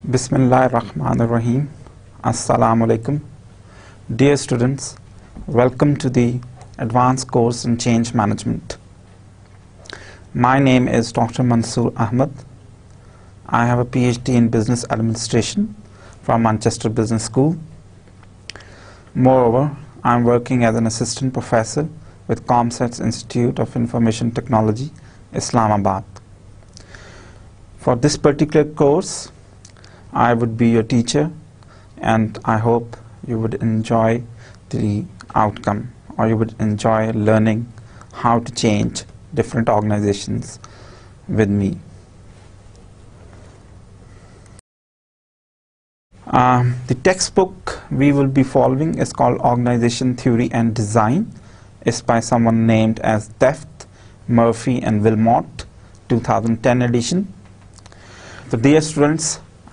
Bismillahirrahmanirrahim. Assalamu alaikum. Dear students, welcome to the advanced course in change management. My name is Dr. Mansoor Ahmed. I have a PhD in business administration from Manchester Business School. Moreover, I am working as an assistant professor with ComSets Institute of Information Technology, Islamabad. For this particular course, I would be your teacher, and I hope you would enjoy the outcome, or you would enjoy learning how to change different organizations with me. The textbook we will be following is called Organization Theory and Design. It's by someone named as Deft, Murphy and Wilmot, 2010 edition. So dear students,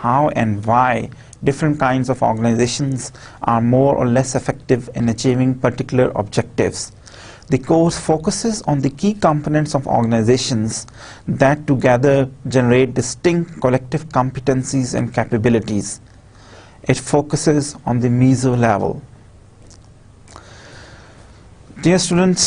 how and why different kinds of organizations are more or less effective in achieving particular objectives. The course focuses on the key components of organizations that together generate distinct collective competencies and capabilities. It focuses on the meso level. Dear students,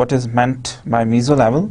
what is meant by meso level.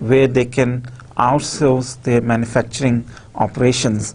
where they can outsource their manufacturing operations,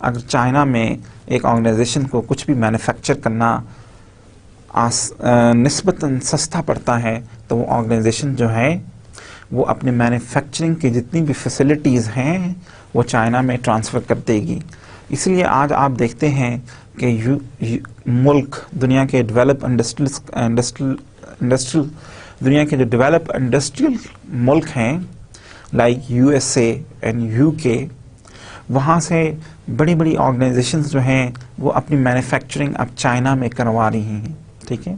اگر China میں ایک organization کو کچھ بھی manufacture کرنا نسبتاً سستا پڑتا ہے تو وہ آرگنائزیشن جو ہے وہ اپنے مینوفیکچرنگ کی جتنی بھی فیسلٹیز ہیں وہ چائنا میں ٹرانسفر کر دے گی. اس لیے آج آپ دیکھتے ہیں کہ ملک دنیا کے ڈیولپ انڈسٹریل دنیا کے جو ڈیولپ انڈسٹریل ملک ہیں like U S A and you کے، وہاں سے بڑی بڑی آرگنائزیشنز جو ہیں وہ اپنی مینوفیکچرنگ اب چائنا میں کروا رہی ہیں. ٹھیک ہے،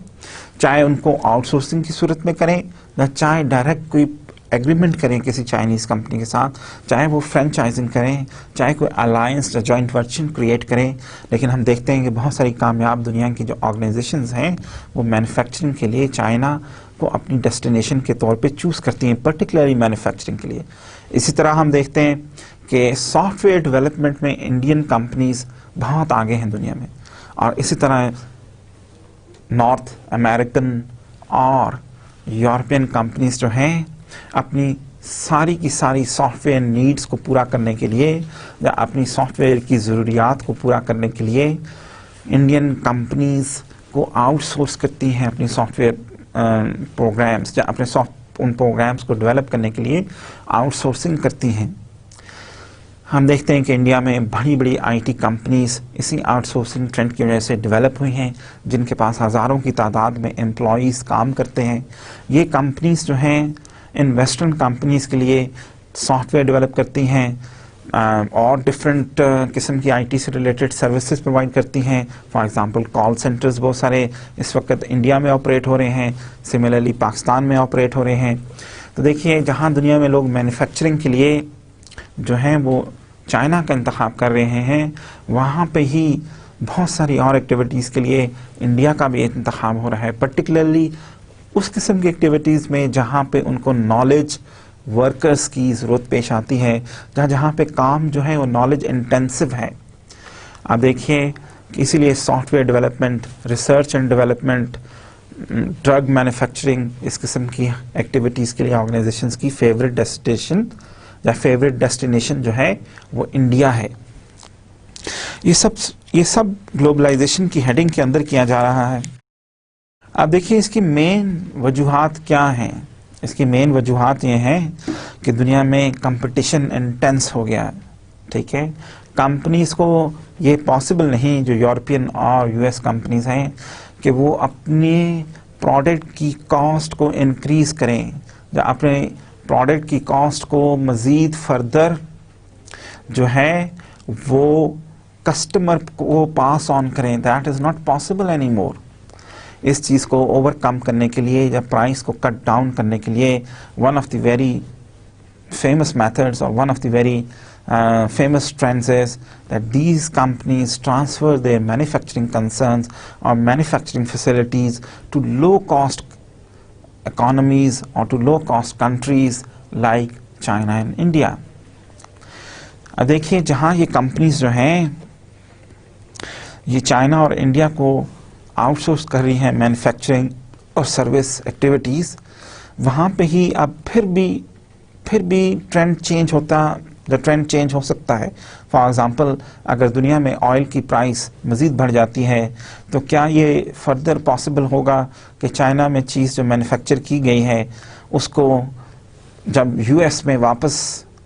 چاہے ان کو آؤٹ سورسنگ کی صورت میں کریں یا چاہے ڈائریکٹ کوئی ایگریمنٹ کریں کسی چائنیز کمپنی کے ساتھ، چاہے وہ فرینچائزنگ کریں، چاہے کوئی الائنس یا جوائنٹ ورچن کریٹ کریں. لیکن ہم دیکھتے ہیں کہ بہت ساری کامیاب دنیا کی جو آرگنائزیشنز ہیں وہ مینوفیکچرنگ کے لیے چائنا کو اپنی ڈیسٹینیشن کے طور پہ چوز کرتی ہیں، پرٹیکولرلی مینوفیکچرنگ کے لیے. اسی طرح ہم دیکھتے ہیں کہ سافٹ ویئر ڈیولپمنٹ میں انڈین کمپنیز بہت آگے ہیں دنیا میں، اور اسی طرح نارتھ امریکن اور یورپین کمپنیز جو ہیں اپنی ساری کی ساری سافٹ ویئر نیڈز کو پورا کرنے کے لیے یا اپنی سافٹ ویئر کی ضروریات کو پورا کرنے کے لیے انڈین کمپنیز کو آؤٹ سورس کرتی ہیں اپنی سافٹ ویئر پروگرامز، یا اپنے ان پروگرامز کو ڈیولپ کرنے کے لیے آؤٹ سورسنگ کرتی ہیں. ہم دیکھتے ہیں کہ انڈیا میں بڑی بڑی آئی ٹی کمپنیز اسی آؤٹ سورسنگ ٹرینڈ کی وجہ سے ڈیولپ ہوئی ہیں، جن کے پاس ہزاروں کی تعداد میں امپلائیز کام کرتے ہیں. یہ کمپنیز جو ہیں ان ویسٹرن کمپنیز کے لیے سافٹ ویئر ڈیولپ کرتی ہیں اور ڈفرینٹ قسم کی آئی ٹی سے ریلیٹڈ سروسز پرووائڈ کرتی ہیں. فار ایگزامپل کال سینٹرز بہت سارے اس وقت انڈیا میں آپریٹ ہو رہے ہیں، سملرلی پاکستان میں آپریٹ ہو رہے ہیں. تو دیکھیے جہاں دنیا میں لوگ مینوفیکچرنگ کے لیے جو ہیں وہ چائنا کا انتخاب کر رہے ہیں، وہاں پہ ہی بہت ساری اور ایکٹیویٹیز کے لیے انڈیا کا بھی انتخاب ہو رہا ہے، پرٹیکولرلی اس قسم کی ایکٹیویٹیز میں جہاں پہ ان کو نالج ورکرز کی ضرورت پیش آتی ہے، جہاں پہ کام جو ہے وہ نالج انٹینسو ہے. اب دیکھیے اسی لیے software development, research and development, drug manufacturing, اس قسم کی ایکٹیویٹیز کے لیے آرگنائزیشنز کی فیوریٹ ڈیسٹینیشن جو ہے وہ انڈیا ہے. یہ سب گلوبلائزیشن کی ہیڈنگ کے اندر کیا جا رہا ہے. اب دیکھیے اس کی مین وجوہات کیا ہیں. اس کی مین وجوہات یہ ہیں کہ دنیا میں کمپٹیشن انٹینس ہو گیا ہے. ٹھیک ہے، کمپنیز کو یہ پاسبل نہیں، جو یورپین اور یو ایس کمپنیز ہیں، کہ وہ اپنی پروڈکٹ کی کاسٹ کو انکریز کریں یا اپنے پروڈکٹ کی کاسٹ کو مزید فردر جو ہے وہ کسٹمر کو پاس آن کریں. That is not possible any more. اس چیز کو اوور کم کرنے کے لیے یا پرائس کو کٹ ڈاؤن کرنے کے لیے one of the very famous methods اور one of the very famous trends is that these companies transfer their manufacturing concerns or manufacturing facilities to low-cost economies or to low-cost countries like China and India. اب دیکھیے جہاں یہ companies جو ہیں یہ China اور India کو out source کر رہی ہیں مینوفیکچرنگ اور سروس ایکٹیویٹیز، وہاں پہ ہی اب پھر بھی ٹرینڈ چینج ہو سکتا ہے. فار ایگزامپل اگر دنیا میں آئل کی پرائس مزید بڑھ جاتی ہے تو کیا یہ فردر پاسبل ہوگا کہ چائنا میں چیز جو مینوفیکچر کی گئی ہے اس کو جب یو ایس میں واپس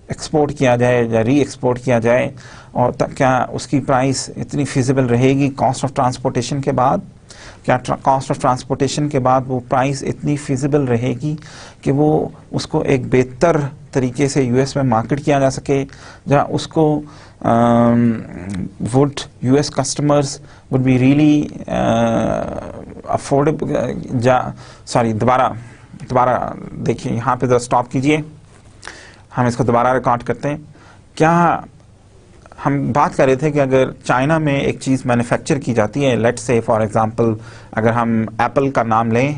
ایکسپورٹ کیا جائے یا ری ایکسپورٹ کیا جائے، اور کیا اس کی پرائس اتنی فیزیبل رہے گی کاسٹ آف ٹرانسپورٹیشن کے بعد؟ کیا کاسٹ آف ٹرانسپورٹیشن کے بعد وہ پرائس اتنی فیزیبل رہے گی کہ وہ اس کو ایک بہتر طریقے سے یو ایس میں مارکیٹ کیا جا سکے، جہاں اس کو would U S customers would be really affordable? دوبارہ دیکھیے یہاں پہ ذرا اسٹاپ کیجئے، ہم اس کو دوبارہ ریکارڈ کرتے ہیں. کیا ہم بات کر رہے تھے کہ اگر چائنا میں ایک چیز مینوفیکچر کی جاتی ہے، لیٹ سے فار ایگزامپل اگر ہم ایپل کا نام لیں،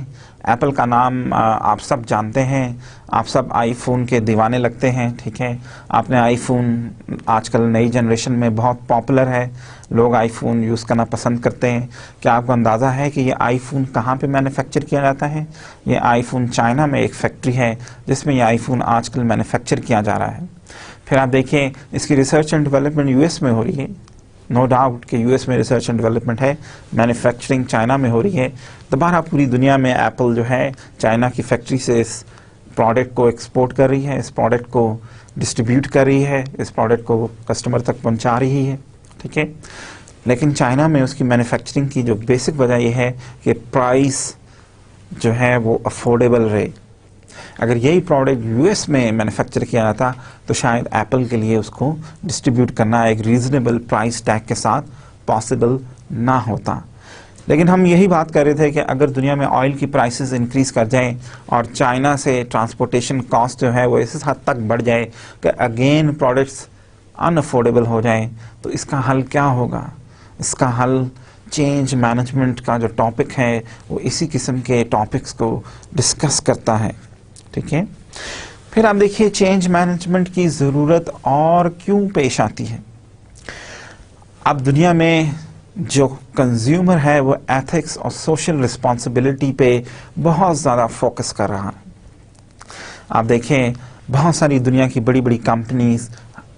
ایپل کا نام آپ سب جانتے ہیں، آپ سب آئی فون کے دیوانے لگتے ہیں. ٹھیک ہے، آپ نے آئی فون آج کل نئی جنریشن میں بہت پاپولر ہے، لوگ آئی فون یوز کرنا پسند کرتے ہیں. کیا آپ کو اندازہ ہے کہ یہ آئی فون کہاں پہ مینوفیکچر کیا جاتا ہے؟ یہ آئی فون چائنا میں ایک فیکٹری ہے جس میں یہ آئی فون آج کل مینوفیکچر کیا جا رہا ہے. پھر آپ دیکھیں اس کی research and development U S میں ہو رہی ہے. نو ڈاؤٹ کہ یو ایس میں ریسرچ اینڈ ڈیولپمنٹ ہے، مینوفیکچرنگ چائنا میں ہو رہی ہے، دوبارہ پوری دنیا میں ایپل جو ہے چائنا کی فیکٹری سے اس پروڈکٹ کو ایکسپورٹ کر رہی ہے، اس پروڈکٹ کو ڈسٹریبیوٹ کر رہی ہے، اس پروڈکٹ کو کسٹمر تک پہنچا رہی ہے، ٹھیک ہے. لیکن چائنا میں اس کی مینوفیکچرنگ کی جو بیسک وجہ یہ ہے کہ پرائس جو ہے وہ افورڈیبل رہے. اگر یہی پروڈکٹ یو ایس میں مینوفیکچر کیا جاتا تو شاید ایپل کے لیے اس کو ڈسٹریبیوٹ کرنا ایک ریزنیبل پرائس ٹیگ کے ساتھ پاسبل نہ ہوتا. لیکن ہم یہی بات کر رہے تھے کہ اگر دنیا میں آئل کی پرائسز انکریز کر جائیں اور چائنا سے ٹرانسپورٹیشن کاسٹ جو ہے وہ اس حد تک بڑھ جائے کہ اگین پروڈکٹس ان افورڈیبل ہو جائیں تو اس کا حل کیا ہوگا؟ اس کا حل چینج مینجمنٹ کا جو ٹاپک ہے وہ اسی قسم کے ٹاپکس کو ڈسکس کرتا ہے، ٹھیک ہے. پھر آپ دیکھیے چینج مینجمنٹ کی ضرورت اور کیوں پیش آتی ہے. اب دنیا میں جو کنزیومر ہے وہ ایتھکس اور سوشل رسپانسبلٹی پہ بہت زیادہ فوکس کر رہا ہے. آپ دیکھیں بہت ساری دنیا کی بڑی بڑی کمپنیز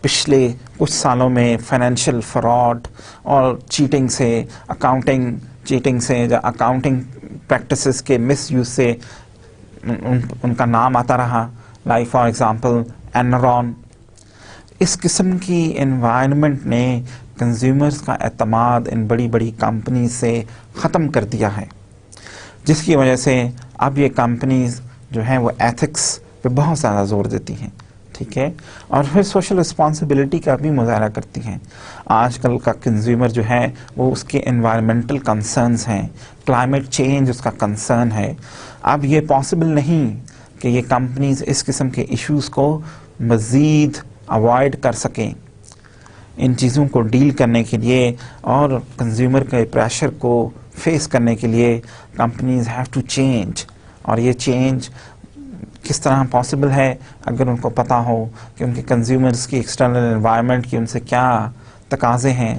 پچھلے کچھ سالوں میں فائنینشیل فراڈ اور چیٹنگ سے، اکاؤنٹنگ چیٹنگ سے یا اکاؤنٹنگ پریکٹسز کے مس یوز سے ان کا نام آتا رہا، لائک فار ایگزامپل انرون. اس قسم کی انوائرمنٹ نے کنزیومرز کا اعتماد ان بڑی بڑی کمپنیز سے ختم کر دیا ہے، جس کی وجہ سے اب یہ کمپنیز جو ہیں وہ ایتھکس پہ بہت زیادہ زور دیتی ہیں، ٹھیک ہے، اور پھر سوشل رسپانسبلٹی کا بھی مظاہرہ کرتی ہیں. آج کل کا کنزیومر جو ہے وہ اس کے انوائرمنٹل کنسرنز ہیں، کلائمیٹ چینج اس کا کنسرن ہے. اب یہ پاسبل نہیں کہ یہ کمپنیز اس قسم کے ایشوز کو مزید اوائڈ کر سکیں. ان چیزوں کو ڈیل کرنے کے لیے اور کنزیومر کے پریشر کو فیس کرنے کے لیے کمپنیز ہیو ٹو چینج. اور یہ چینج کس طرح پاسبل ہے؟ اگر ان کو پتہ ہو کہ ان کے کنزیومرز کی ایکسٹرنل انوائرمنٹ کی ان سے کیا تقاضے ہیں،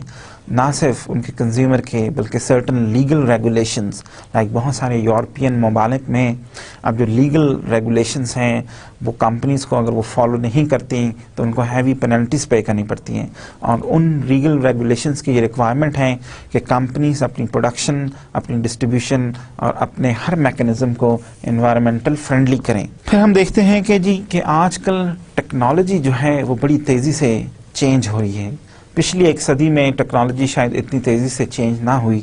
نہ صرف ان کے کنزیومر کے بلکہ سرٹن لیگل ریگولیشنز، لائک بہت سارے یورپین ممالک میں اب جو لیگل ریگولیشنز ہیں وہ کمپنیز کو اگر وہ فالو نہیں کرتی تو ان کو ہیوی پینلٹیز پے کرنی پڑتی ہیں. اور ان لیگل ریگولیشنز کی یہ ریکوائرمنٹ ہیں کہ کمپنیز اپنی پروڈکشن، اپنی ڈسٹریبیوشن اور اپنے ہر میکانزم کو انوائرمنٹل فرینڈلی کریں. پھر ہم دیکھتے ہیں کہ آج کل ٹیکنالوجی جو ہے وہ بڑی تیزی سے چینج ہو رہی ہے. پچھلی ایک صدی میں ٹیکنالوجی شاید اتنی تیزی سے چینج نہ ہوئی.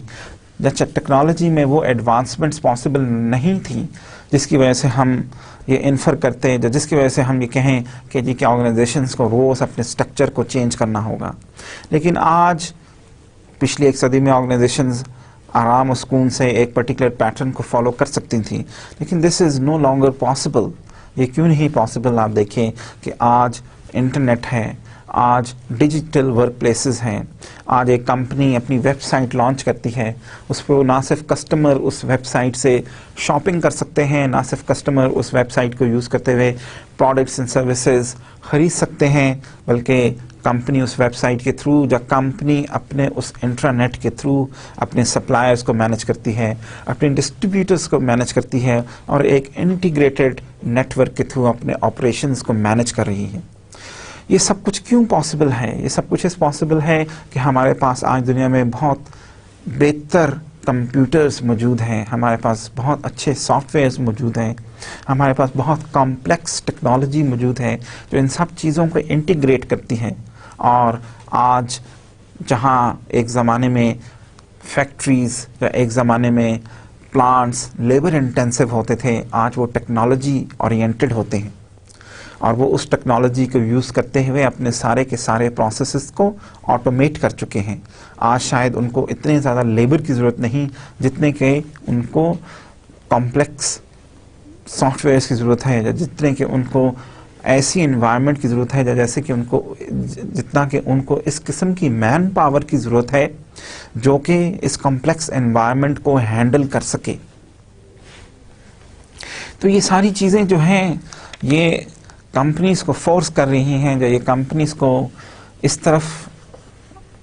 جب ٹیکنالوجی میں وہ ایڈوانسمنٹس پاسبل نہیں تھیں جس کی وجہ سے ہم یہ انفر کرتے، جس کی وجہ سے ہم یہ کہیں کہ جی کہ آرگنائزیشنز کو روز اپنے سٹرکچر کو چینج کرنا ہوگا. لیکن آج پچھلی ایک صدی میں آرگنائزیشنز آرام و سکون سے ایک پرٹیکولر پیٹرن کو فالو کر سکتی تھیں، لیکن دس از نو لانگر پاسبل. یہ کیوں نہیں پاسبل؟ آپ دیکھیں کہ آج انٹرنیٹ ہے، آج ڈیجیٹل ورک پلیسز ہیں. آج ایک کمپنی اپنی ویب سائٹ لانچ کرتی ہے، اس پہ نہ صرف کسٹمر اس ویب سائٹ سے شاپنگ کر سکتے ہیں، نہ صرف کسٹمر اس ویب سائٹ کو یوز کرتے ہوئے پروڈکٹس اینڈ سروسز خرید سکتے ہیں، بلکہ کمپنی اس ویب سائٹ کے تھرو یا کمپنی اپنے اس انٹرنیٹ کے تھرو اپنے سپلائرز کو مینیج کرتی ہے، اپنے ڈسٹریبیوٹرز کو مینیج کرتی ہے اور ایک انٹیگریٹڈ نیٹ ورک کے تھرو اپنے آپریشنز کو مینیج کر رہی ہے. یہ سب کچھ کیوں پاسبل ہے؟ یہ سب کچھ اس پاسبل ہے کہ ہمارے پاس آج دنیا میں بہت بہتر کمپیوٹرز موجود ہیں، ہمارے پاس بہت اچھے سافٹ ویئرز موجود ہیں، ہمارے پاس بہت کمپلیکس ٹیکنالوجی موجود ہے جو ان سب چیزوں کو انٹیگریٹ کرتی ہے. اور آج جہاں ایک زمانے میں فیکٹریز یا ایک زمانے میں پلانٹس لیبر انٹینسو ہوتے تھے، آج وہ ٹیکنالوجی اورینٹڈ ہوتے ہیں اور وہ اس ٹیکنالوجی کو یوز کرتے ہوئے اپنے سارے کے سارے پروسیسز کو آٹومیٹ کر چکے ہیں. آج شاید ان کو اتنے زیادہ لیبر کی ضرورت نہیں جتنے کہ ان کو کمپلیکس سافٹ ویئرس کی ضرورت ہے، یا جتنے کہ ان کو ایسی انوائرمنٹ کی ضرورت ہے، جیسے کہ جتنا کہ ان کو اس قسم کی مین پاور کی ضرورت ہے جو کہ اس کمپلیکس انوائرمنٹ کو ہینڈل کر سکے. تو یہ ساری چیزیں جو ہیں یہ کمپنیز کو فورس کر رہی ہیں، جو یہ کمپنیز کو اس طرف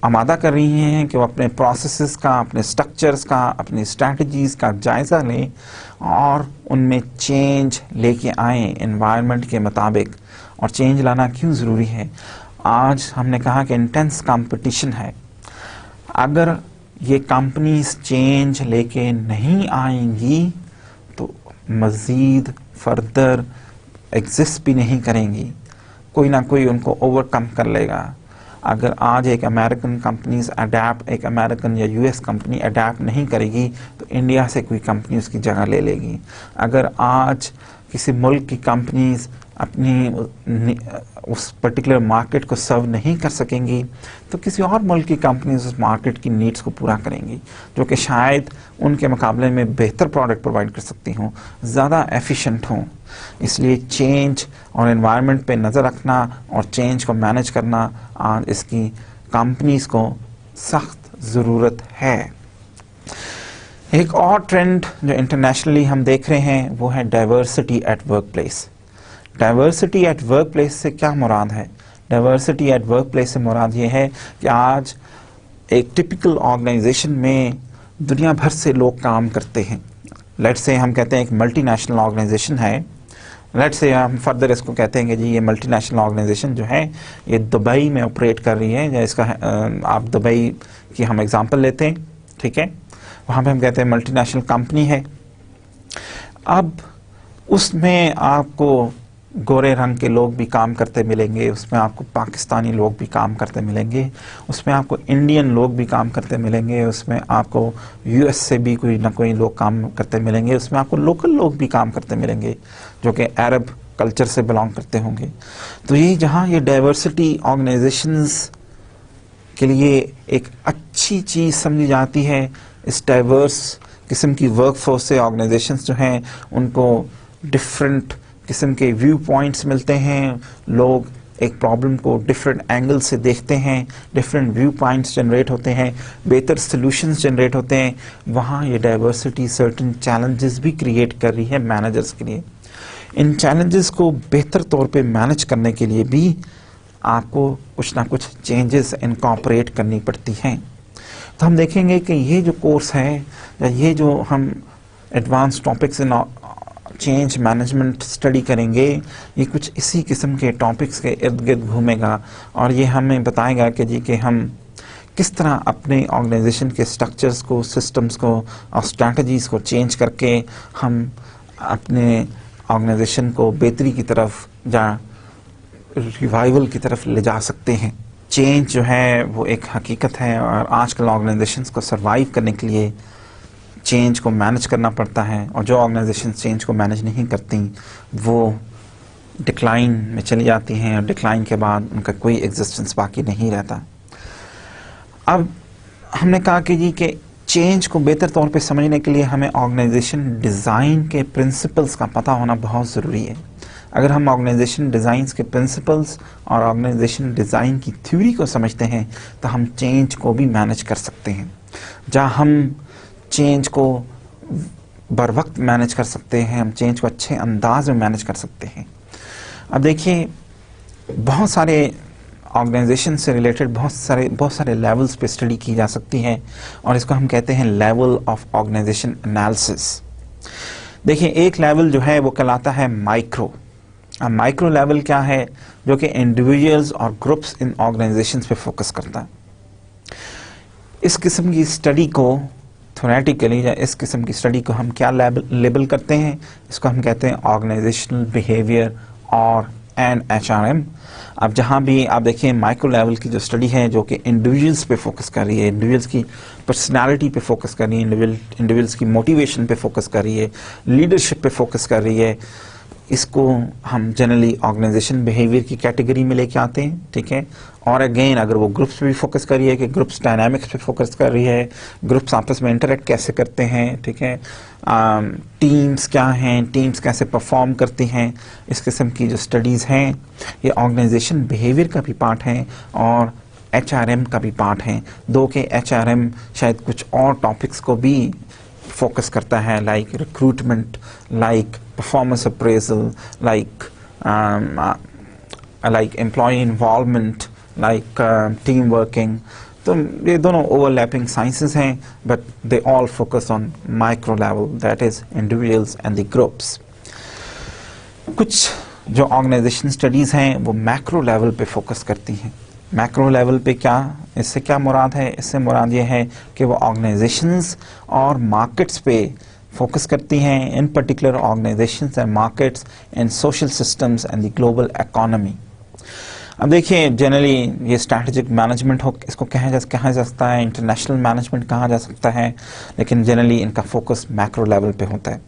آمادہ کر رہی ہیں کہ وہ اپنے پروسیسز کا، اپنے سٹرکچرز کا، اپنی اسٹریٹجیز کا جائزہ لیں اور ان میں چینج لے کے آئیں انوائرمنٹ کے مطابق. اور چینج لانا کیوں ضروری ہے؟ آج ہم نے کہا کہ انٹینس کمپٹیشن ہے اگر یہ کمپنیز چینج لے کے نہیں آئیں گی تو مزید فردر ایگزسٹ بھی نہیں کریں گی، کوئی نہ کوئی ان کو اوور کم کر لے گا. اگر آج ایک امریکن کمپنیز اڈیپٹ، ایک امریکن یا یو ایس کمپنی اڈیپٹ نہیں کرے گی تو انڈیا سے کوئی کمپنی اس کی جگہ لے لے گی. اگر آج کسی ملک کی کمپنیز اپنی اس پرٹیکولر مارکیٹ کو سرو نہیں کر سکیں گی تو کسی اور ملک کی کمپنیز اس مارکیٹ کی نیڈز کو پورا کریں گی، جو کہ شاید ان کے مقابلے میں بہتر پروڈکٹ پرووائڈ کر سکتی ہوں، زیادہ ایفیشینٹ ہوں. اس لیے چینج اور انوائرمنٹ پہ نظر رکھنا اور چینج کو مینج کرنا آج اس کی کمپنیز کو سخت ضرورت ہے. ایک اور ٹرینڈ جو انٹرنیشنلی ہم دیکھ رہے ہیں وہ ہے diversity at workplace. Diversity at workplace سے کیا مراد ہے؟ ڈائیورسٹی ایٹ ورک پلیس سے مراد یہ ہے کہ آج ایک ٹپیکل آرگنائزیشن میں دنیا بھر سے لوگ کام کرتے ہیں. لیٹ سے ہم کہتے ہیں ایک ملٹی نیشنل آرگنائزیشن ہے، لیٹ سے ہم فردر اس کو کہتے ہیں کہ جی یہ ملٹی نیشنل آرگنائزیشن جو ہے یہ دبئی میں آپریٹ کر رہی ہے، یا اس کا آپ دبئی کی ہم اگزامپل لیتے ہیں، ٹھیک ہے، وہاں پہ ہم کہتے ہیں ملٹی نیشنل کمپنی ہے. اب اس میں آپ کو گورے رنگ کے لوگ بھی کام کرتے ملیں گے، اس میں آپ کو پاکستانی لوگ بھی کام کرتے ملیں گے، اس میں آپ کو انڈین لوگ بھی کام کرتے ملیں گے، اس میں آپ کو یو ایس سے بھی کوئی نہ کوئی لوگ کام کرتے ملیں گے، اس میں آپ کو لوکل لوگ بھی کام کرتے ملیں گے جو کہ عرب کلچر سے بلانگ کرتے ہوں گے. تو یہ جہاں یہ ڈائیورسٹی آرگنائزیشنز کے لیے ایک اچھی چیز سمجھی جاتی ہے، اس ڈائیورس قسم کی ورک فورس سے آرگنائزیشنز جو ہیں ان کو ڈفرینٹ قسم کے ویو پوائنٹس ملتے ہیں، لوگ ایک پرابلم کو ڈفرینٹ اینگل سے دیکھتے ہیں، ڈفرینٹ ویو پوائنٹس جنریٹ ہوتے ہیں، بہتر سلوشنز جنریٹ ہوتے ہیں. وہاں یہ ڈائیورسٹی سرٹن چیلنجز بھی کریٹ کر رہی ہے مینیجرز کے لیے. ان چیلنجز کو بہتر طور پہ مینیج کرنے کے لیے بھی آپ کو کچھ نہ کچھ چینجز انکارپوریٹ کرنی پڑتی ہیں. تو ہم دیکھیں گے کہ یہ جو کورس ہے یا یہ جو ہم advance topics in change management study کریں گے، یہ کچھ اسی قسم کے ٹاپکس کے ارد گرد گھومے گا، اور یہ ہمیں بتائے گا کہ جی کہ ہم کس طرح اپنے آرگنائزیشن کے سٹرکچرز کو، سسٹمز کو اور اسٹریٹجیز کو چینج کر کے ہم اپنے آرگنائزیشن کو بہتری کی طرف یا ریوائول کی طرف لے جا سکتے ہیں. چینج جو ہے وہ ایک حقیقت ہے، اور آج کل آرگنائزیشنز کو سروائیو کرنے کے لیے چینج کو مینج کرنا پڑتا ہے، اور جو آرگنائزیشن چینج کو مینج نہیں کرتی وہ ڈکلائن میں چلی جاتی ہیں، اور ڈکلائن کے بعد ان کا کوئی ایگزسٹنس باقی نہیں رہتا. اب ہم نے کہا کہ جی کہ چینج کو بہتر طور پہ سمجھنے کے لیے ہمیں آرگنائزیشن ڈیزائن کے پرنسپلز کا پتہ ہونا بہت ضروری ہے. اگر ہم آرگنائزیشن ڈیزائنز کے پرنسپلز اور آرگنائزیشن ڈیزائن کی تھیوری کو سمجھتے ہیں تو ہم چینج کو بھی مینج کر سکتے ہیں. جہاں ہم چینج کو بر وقت مینج کر سکتے ہیں، ہم چینج کو اچھے انداز میں مینج کر سکتے ہیں. اب دیکھیے بہت سارے آرگنائزیشن سے ریلیٹڈ بہت سارے لیولز پہ اسٹڈی کی جا سکتی ہے، اور اس کو ہم کہتے ہیں لیول آف آرگنائزیشن انالیسس. دیکھیں ایک لیول جو ہے وہ کہلاتا ہے مائکرو. اب مائکرو لیول کیا ہے؟ جو کہ انڈیویجولز اور گروپس ان آرگنائزیشنز پہ فوکس کرتا ہے. اس قسم کی اسٹڈی کو تھیوریٹیکلی یا اس قسم کی اسٹڈی کو ہم کیا لیبل کرتے ہیں؟ اس کو ہم کہتے ہیں آرگنائزیشنل بیہیویئر اور ایچ آر ایم. اب جہاں بھی آپ دیکھیں مائکرو لیول کی جو اسٹڈی ہے جو کہ انڈیویجولس پہ فوکس کر رہی ہے، انڈیویجولس کی پرسنالٹی پہ فوکس کر رہی ہے، انڈیویجولس کی موٹیویشن پہ فوکس کر رہی ہے، لیڈرشپ پہ فوکس کر رہی ہے، اس کو ہم جنرلی آرگنائزیشن بیہیویئر کی کیٹیگری میں لے کے آتے ہیں، ٹھیک ہے. اور اگین اگر وہ گروپس پہ بھی فوکس کر رہی ہے کہ گروپس ڈائنامکس پہ فوکس کر رہی ہے، گروپس آپس میں انٹریکٹ کیسے کرتے ہیں، ٹھیک ہے، ٹیمز کیا ہیں، ٹیمز کیسے پرفارم کرتی ہیں، اس قسم کی جو اسٹڈیز ہیں یہ آرگنائزیشن بیہیویئر کا بھی پارٹ ہیں اور ایچ آر ایم کا بھی پارٹ ہیں. دو کہ ایچ آر ایم شاید کچھ اور ٹاپکس کو بھی فوکس کرتا ہے، like recruitment, like performance appraisal, like employee involvement, like team working. تو یہ دونوں اوور لیپنگ سائنسز ہیں، but they all focus on micro level, that is individuals and the groups. کچھ جو آرگنائزیشن اسٹڈیز ہیں وہ میکرو لیول پہ focus کرتی ہیں. میکرو لیول پہ کیا، اس سے کیا مراد ہے؟ اس سے مراد یہ ہے کہ وہ آرگنائزیشنز اور مارکیٹس پہ فوکس کرتی ہیں، in particular organisations and markets and social systems and the global economy. اب دیکھیے جنرلی یہ اسٹریٹجک مینجمنٹ اس کو کہا جا سکتا ہے، انٹرنیشنل مینجمنٹ کہا جا سکتا ہے، لیکن جنرلی ان کا فوکس میکرو لیول پہ ہوتا ہے.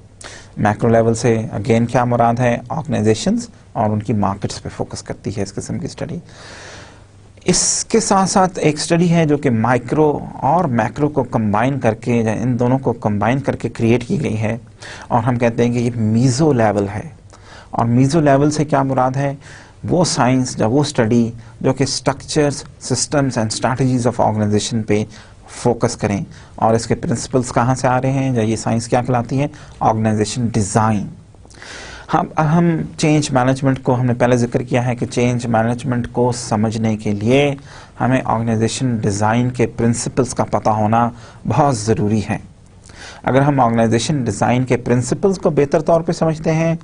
میکرو لیول سے اگین کیا مراد ہے؟ آرگنائزیشنز اور ان کی مارکیٹس پہ فوکس کرتی ہے اس قسم کی اسٹڈی. اس کے ساتھ ساتھ ایک اسٹڈی ہے جو کہ مائکرو اور میکرو کو کمبائن کر کے، یا ان دونوں کو کمبائن کر کے کریٹ کی گئی ہے، اور ہم کہتے ہیں کہ یہ میزو لیول ہے. اور میزو لیول سے کیا مراد ہے؟ وہ سائنس یا وہ اسٹڈی جو کہ structures, systems and strategies of organisation پہ فوکس کریں. اور اس کے پرنسپلس کہاں سے آ رہے ہیں، یا یہ سائنس کیا کہلاتی ہے؟ Organisation design. ہم چینج مینجمنٹ کو، ہم نے پہلے ذکر کیا ہے کہ چینج مینجمنٹ کو سمجھنے کے لیے ہمیں آرگنائزیشن ڈیزائن کے پرنسپلس کا پتہ ہونا بہت ضروری ہے. اگر ہم آرگنائزیشن ڈیزائن کے پرنسپلس کو بہتر طور پہ سمجھتے ہیں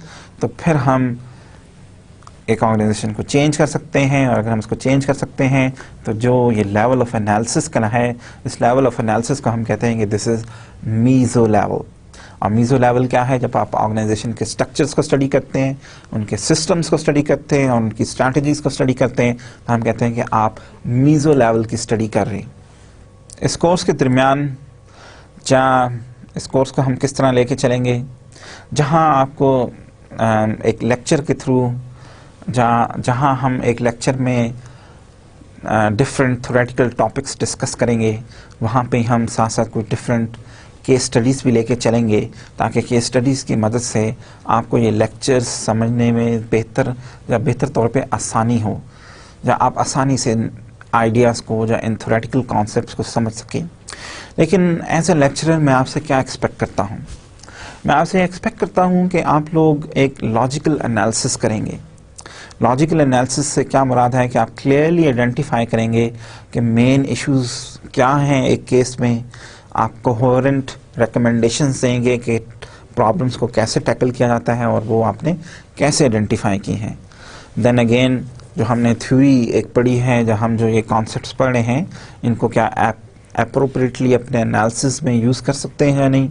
تو پھر ہم ایک آرگنائزیشن کو چینج کر سکتے ہیں. اور اگر ہم اس کو چینج کر سکتے ہیں تو جو یہ لیول آف انالیسس کا ہے، اس لیول آف انالیسس کو ہم کہتے ہیں کہ دس از میزو لیول. اور میزو لیول کیا ہے؟ جب آپ آرگنائزیشن کے اسٹرکچرز کو اسٹڈی کرتے ہیں، ان کے سسٹمز کو اسٹڈی کرتے ہیں، اور ان کی اسٹریٹجیز کو اسٹڈی کرتے ہیں، تو ہم کہتے ہیں کہ آپ میزو لیول کی اسٹڈی کر رہے ہیں. اس کورس کے درمیان اس کورس کو ہم کس طرح لے کے چلیں گے؟ جہاں آپ کو ایک لیکچر کے تھرو، جہاں ہم ایک لیکچر میں ڈفرینٹ تھیوریٹیکل ٹاپکس ڈسکس کریں گے، وہاں پہ ہم ساتھ ساتھ کوئی ڈفرینٹ کیس اسٹڈیز بھی لے کے چلیں گے، تاکہ کیس اسٹڈیز کی مدد سے آپ کو یہ لیکچرز سمجھنے میں بہتر طور پہ آسانی ہو، یا آپ آسانی سے آئیڈیاز کو یا ان تھیوریٹیکل کانسیپٹس کو سمجھ سکیں. لیکن ایز اے لیکچرر میں آپ سے کیا ایکسپیکٹ کرتا ہوں؟ میں آپ سے ایکسپیکٹ کرتا ہوں کہ آپ لوگ ایک لاجیکل انالیسس کریں گے. لاجیکل انالیسس سے کیا مراد ہے کہ آپ کلیئرلی آئیڈینٹیفائی کریں گے کہ مین ایشوز کیا ہیں ایک کیس میں. آپ کوہورنٹ ریکمنڈیشنز دیں گے کہ پرابلمس کو کیسے ٹیکل کیا جاتا ہے، اور وہ آپ نے کیسے آئیڈینٹیفائی کی ہیں. دین اگین جو ہم نے تھیوری ایک پڑھی ہے، جو ہم یہ کانسیپٹس پڑھ رہے ہیں، ان کو کیا اپروپریٹلی اپنے انالیسس میں یوز کر سکتے ہیں یا نہیں.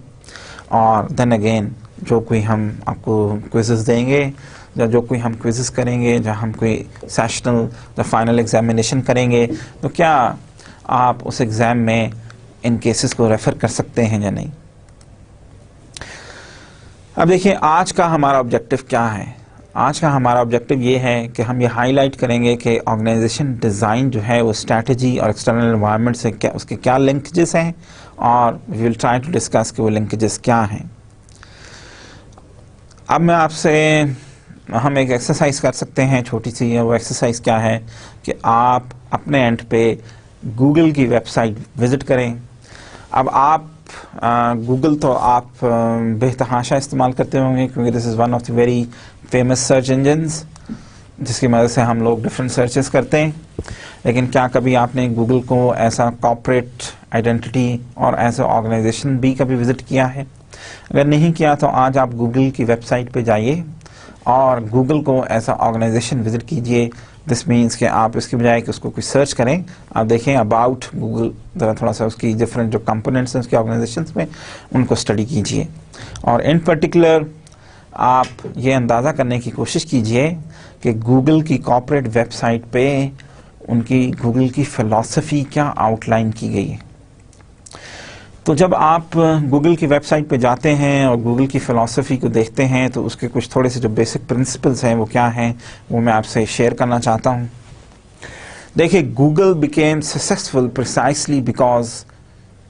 اور دین اگین جو کوئی ہم آپ کو کوئزز دیں گے، یا جو کوئی ہم کوئزز کریں گے، یا ہم کوئی سیشنل یا فائنل ایگزامینیشن کریں گے، تو کیا آپ اس ایگزام میں ان کیسز کو ریفر کر سکتے ہیں یا نہیں. اب دیکھیں آج کا ہمارا آبجیکٹو کیا ہے. آج کا ہمارا آبجیکٹو یہ ہے کہ ہم یہ ہائی لائٹ کریں گے کہ آرگنائزیشن ڈیزائن جو ہے وہ اسٹریٹجی اور ایکسٹرنل انوائرمنٹ سے کیا، اس کے کیا لنکیجز ہیں، اور وی ول ٹرائی ٹو ڈسکس کہ وہ لنکیجز کیا ہیں. اب میں آپ سے ہم ایک ایکسرسائز کر سکتے ہیں چھوٹی سی. وہ ایکسرسائز کیا ہے کہ آپ اپنے اینڈ پہ گوگل کی ویب سائٹ وزٹ کریں. اب آپ گوگل تو آپ بے تحاشا استعمال کرتے ہوں گے، کیونکہ this is one of the very famous search engines, جس کی مدد سے ہم لوگ ڈفرینٹ سرچز کرتے ہیں. لیکن کیا کبھی آپ نے گوگل کو ایسا کارپوریٹ آئیڈینٹی اور ایز اے آرگنائزیشن بھی کبھی وزٹ کیا ہے؟ اگر نہیں کیا تو آج آپ گوگل کی ویب سائٹ پہ جائیے اور گوگل کو ایز اے آرگنائزیشن وزٹ کیجئے. دس مینس کہ آپ اس کی بجائے کہ اس کو کوئی سرچ کریں، آپ دیکھیں اباؤٹ گوگل، ذرا تھوڑا سا اس کی ڈفرینٹ جو کمپوننٹس ہیں اس کی آرگنائزیشنس میں، ان کو اسٹڈی کیجئے. اور ان پرٹیکولر آپ یہ اندازہ کرنے کی کوشش کیجئے کہ گوگل کی کارپوریٹ ویب سائٹ پہ ان کی گوگل کی فلسفی کیا آؤٹ لائن کی گئی ہے. تو جب آپ گوگل کی ویب سائٹ پہ جاتے ہیں اور گوگل کی فلسفی کو دیکھتے ہیں تو اس کے کچھ تھوڑے سے جو بیسک پرنسپلز ہیں وہ کیا ہیں، وہ میں آپ سے شیئر کرنا چاہتا ہوں. دیکھیے Google became successful precisely because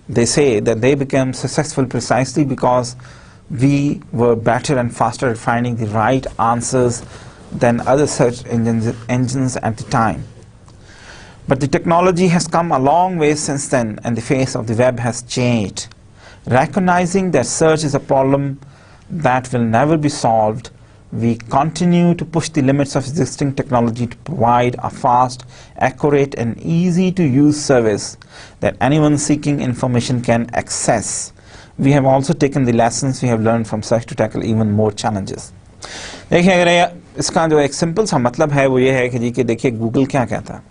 they say that they became successful precisely because we were better and faster at finding the right answers than other search engines at the time. But the technology has come a long way since then, and the face of the web has changed. Recognizing that search is a problem that will never be solved, we continue to push the limits of existing technology to provide a fast, accurate, and easy-to-use service that anyone seeking information can access. We have also taken the lessons we have learned from search to tackle even more challenges. دیکھیں اگر اس کا جو ایک simple سا مطلب ہے وہ یہ ہے کہ جی کہ دیکھیے گوگل کیا کہتا ہے.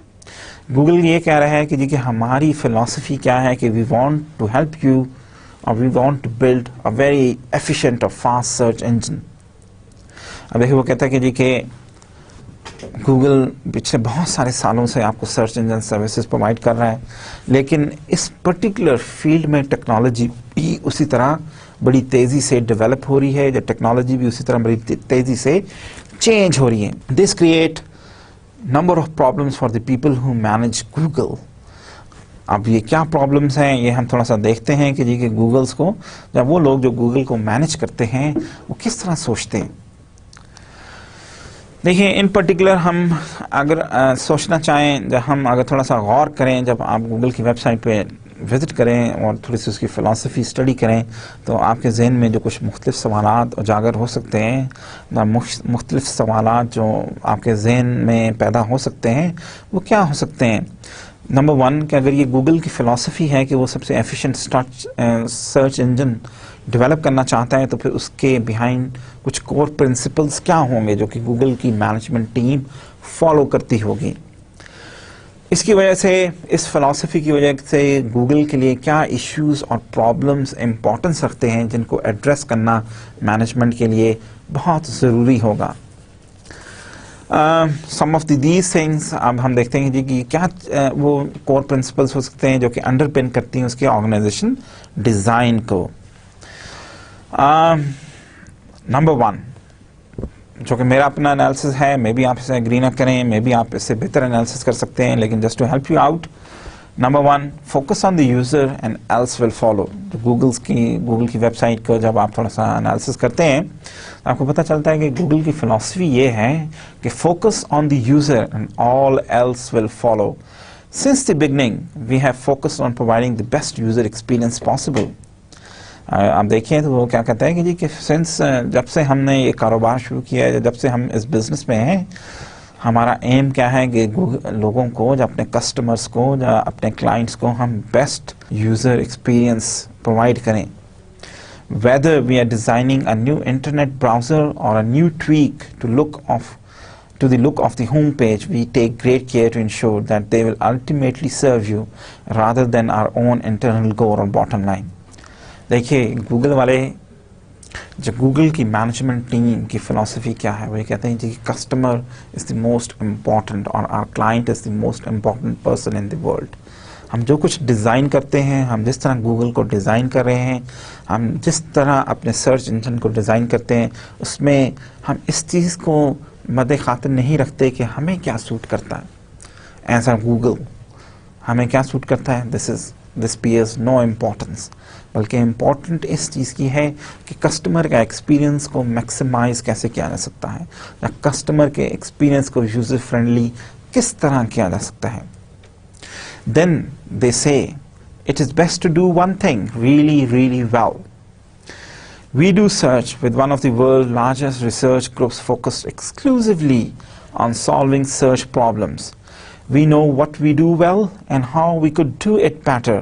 گوگل یہ کہہ رہا ہے کہ جی کہ ہماری فلسفی کیا ہے کہ we want to help you اور we want to build a very efficient اور فاسٹ سرچ انجن. اب دیکھیے وہ کہتا ہے کہ جی کہ گوگل پچھلے بہت سارے سالوں سے آپ کو سرچ انجن سروسز پرووائڈ کر رہا ہے، لیکن اس پرٹیکولر فیلڈ میں ٹیکنالوجی بھی اسی طرح بڑی تیزی سے ڈیولپ ہو رہی ہے، جو ٹیکنالوجی بھی اسی طرح بڑی تیزی سے چینج ہو رہی ہے. This create number of problems for the people who manage Google. اب یہ کیا پرابلمس ہیں یہ ہم تھوڑا سا دیکھتے ہیں کہ جی کہ گوگلس کو، جب وہ لوگ جو گوگل کو مینج کرتے ہیں وہ کس طرح سوچتے ہیں. دیکھیں ان پرٹیکولر ہم اگر سوچنا چاہیں، جب ہم اگر تھوڑا سا غور کریں، جب آپ گوگل کی ویب سائٹ پہ وزٹ کریں اور تھوڑی سی اس کی فلسفی اسٹڈی کریں تو آپ کے ذہن میں جو کچھ مختلف سوالات اجاگر ہو سکتے ہیں، مختلف سوالات جو آپ کے ذہن میں پیدا ہو سکتے ہیں وہ کیا ہو سکتے ہیں. نمبر 1 کہ اگر یہ گوگل کی فلسفی ہے کہ وہ سب سے ایفیشینٹ سرچ انجن ڈیولپ کرنا چاہتا ہے، تو پھر اس کے بیہائنڈ کچھ کور پرنسپلز کیا ہوں گے جو کہ گوگل کی مینجمنٹ ٹیم فالو کرتی ہوگی. اس کی وجہ سے، اس فلسفی کی وجہ سے گوگل کے لیے کیا ایشوز اور پرابلمز امپورٹنس رکھتے ہیں جن کو ایڈریس کرنا مینجمنٹ کے لیے بہت ضروری ہوگا. سم آف دیز تھنگس اب ہم دیکھتے ہیں جی کہ کیا وہ کور پرنسپلس ہو سکتے ہیں جو کہ انڈر پن کرتی ہیں اس کے آرگنائزیشن ڈیزائن کو. نمبر 1 جو کہ میرا اپنا انالیسس ہے، میں بھی آپ اسے اگری نہ کریں، میں بھی آپ اس سے بہتر انالیسس کر سکتے ہیں، لیکن just to help you out. Number 1 focus on the user and else will follow. Google کی ویب سائٹ کو جب آپ تھوڑا سا انالیسس کرتے ہیں آپ کو پتہ چلتا ہے کہ گوگل کی فلسفی یہ ہے کہ focus on the user and all else will follow. Since the beginning we have focused on providing the best user experience possible. آپ دیکھیں تو وہ کیا کہتا ہے کہ جی کہ سنس جب سے ہم نے یہ کاروبار شروع کیا ہے، جب سے ہم اس بزنس میں ہیں، ہمارا ایم کیا ہے کہ لوگوں کو، جو اپنے کسٹمرز کو، جو اپنے کلائنٹس کو ہم بیسٹ یوزر ایکسپیرئنس پرووائڈ کریں. Whether we are designing a new internet browser or a new tweak to the look of the home page, we take great care to ensure that they will ultimately serve you rather than our own internal goal or bottom line. دیکھیے Google والے، جو Google کی management team کی فلسفی کیا ہے، وہ یہ کہتے ہیں جی customer is the most important or our client is the most important person in the world. ہم جو کچھ ڈیزائن کرتے ہیں، ہم جس طرح گوگل کو ڈیزائن کر رہے ہیں، ہم جس طرح اپنے سرچ انجن کو ڈیزائن کرتے ہیں، اس میں ہم اس چیز کو مد خاطر نہیں رکھتے کہ ہمیں کیا سوٹ کرتا ہے. ایز اے گوگل ہمیں کیا سوٹ کرتا ہے، دس بیئرز نو امپورٹنس، بلکہ امپورٹنٹ اس چیز کی ہے کہ کسٹمر کا ایکسپیرئنس کو میکسیمائز کیسے کیا جا سکتا ہے، یا کسٹمر کے ایکسپیرئنس کو یوزر فرینڈلی کس طرح کیا جا سکتا ہے. Then they say it is best to do one thing really well. We do search with one of the world's largest research groups focused exclusively on solving search problems. We know what we do well and how we could do it better.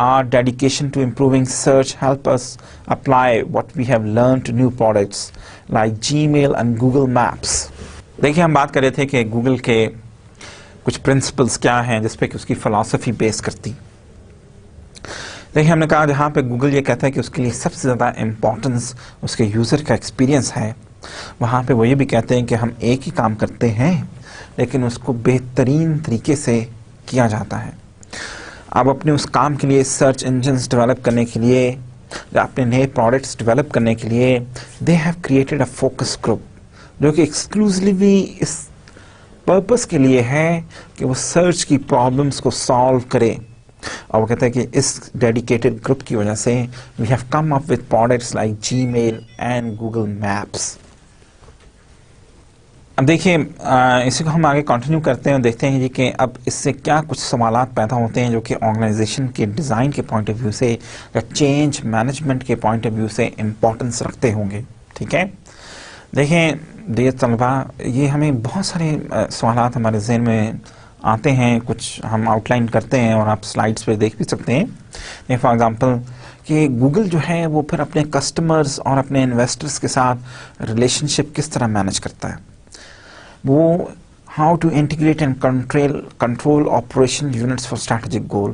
Our dedication to improving search help us apply what we have learned to new products like Gmail and Google Maps. دیکھیں ہم بات کر رہے تھے کہ Google کے کچھ principles کیا ہیں جس پہ کہ اس کی فلسفی بیس کرتی. دیکھیں ہم نے کہا جہاں پہ گوگل یہ کہتا ہے کہ اس کے لیے سب سے زیادہ امپورٹنس اس کے یوزر کا ایکسپیرئنس ہے، وہاں پہ وہ یہ بھی کہتے ہیں کہ ہم ایک ہی کام کرتے ہیں لیکن اس کو بہترین طریقے سے کیا جاتا ہے. اب اپنے اس کام کے لیے سرچ انجنز ڈیولپ کرنے کے لیے، یا اپنے نئے پروڈکٹس ڈیولپ کرنے کے لیے، they have created a focus group جو کہ ایکسکلوسیولی اس پرپس کے لیے ہے کہ وہ سرچ کی پرابلمس کو سالو کرے. اور وہ کہتا ہے کہ اس ڈیڈیکیٹڈ گروپ کی وجہ سے we have come up with products like Gmail and Google Maps. اب دیکھیں اسی کو ہم آگے کنٹینیو کرتے ہیں اور دیکھتے ہیں جی کہ اب اس سے کیا کچھ سوالات پیدا ہوتے ہیں جو کہ آرگنائزیشن کے ڈیزائن کے پوائنٹ آف ویو سے یا چینج مینجمنٹ کے پوائنٹ آف ویو سے امپورٹنس رکھتے ہوں گے. ٹھیک ہے، دیکھیں ڈیئر طلباء، یہ ہمیں بہت سارے سوالات ہمارے ذہن میں آتے ہیں، کچھ ہم آؤٹ لائن کرتے ہیں اور آپ سلائڈس پہ دیکھ بھی سکتے ہیں. فار ایگزامپل کہ گوگل جو ہے وہ پھر اپنے کسٹمرز اور اپنے انویسٹرز کے ساتھ ریلیشن شپ کس طرح مینج کرتا ہے. وہ how to integrate and control operational units for strategic goal.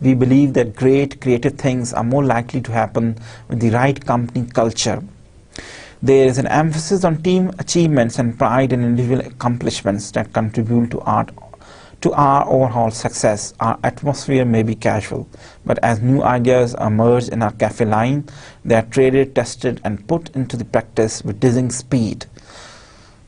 We believe that great creative things are more likely to happen with the right company culture. There is an emphasis on team achievements and pride in individual accomplishments that contribute to our overall success. Our atmosphere may be casual, but as new ideas emerge in our cafe line, they are traded, tested and put into the practice with dizzying speed.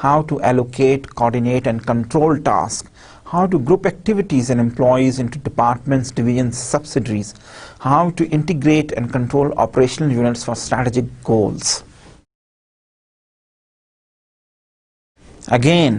how to allocate, coordinate and control tasks, how to group activities and employees into departments, divisions, subsidiaries, how to integrate and control operational units for strategic goals. Again,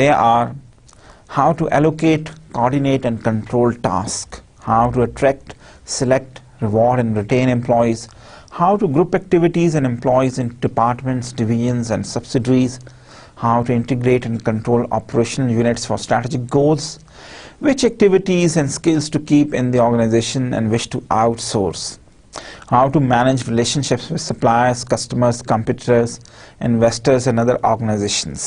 They are how to allocate, coordinate and control tasks, how to attract, select, reward and retain employees, how to group activities and employees in departments, divisions and subsidiaries, how to integrate and control operational units for strategic goals, which activities and skills to keep in the organization and which to outsource, how to manage relationships with suppliers, customers, competitors, investors and other organizations.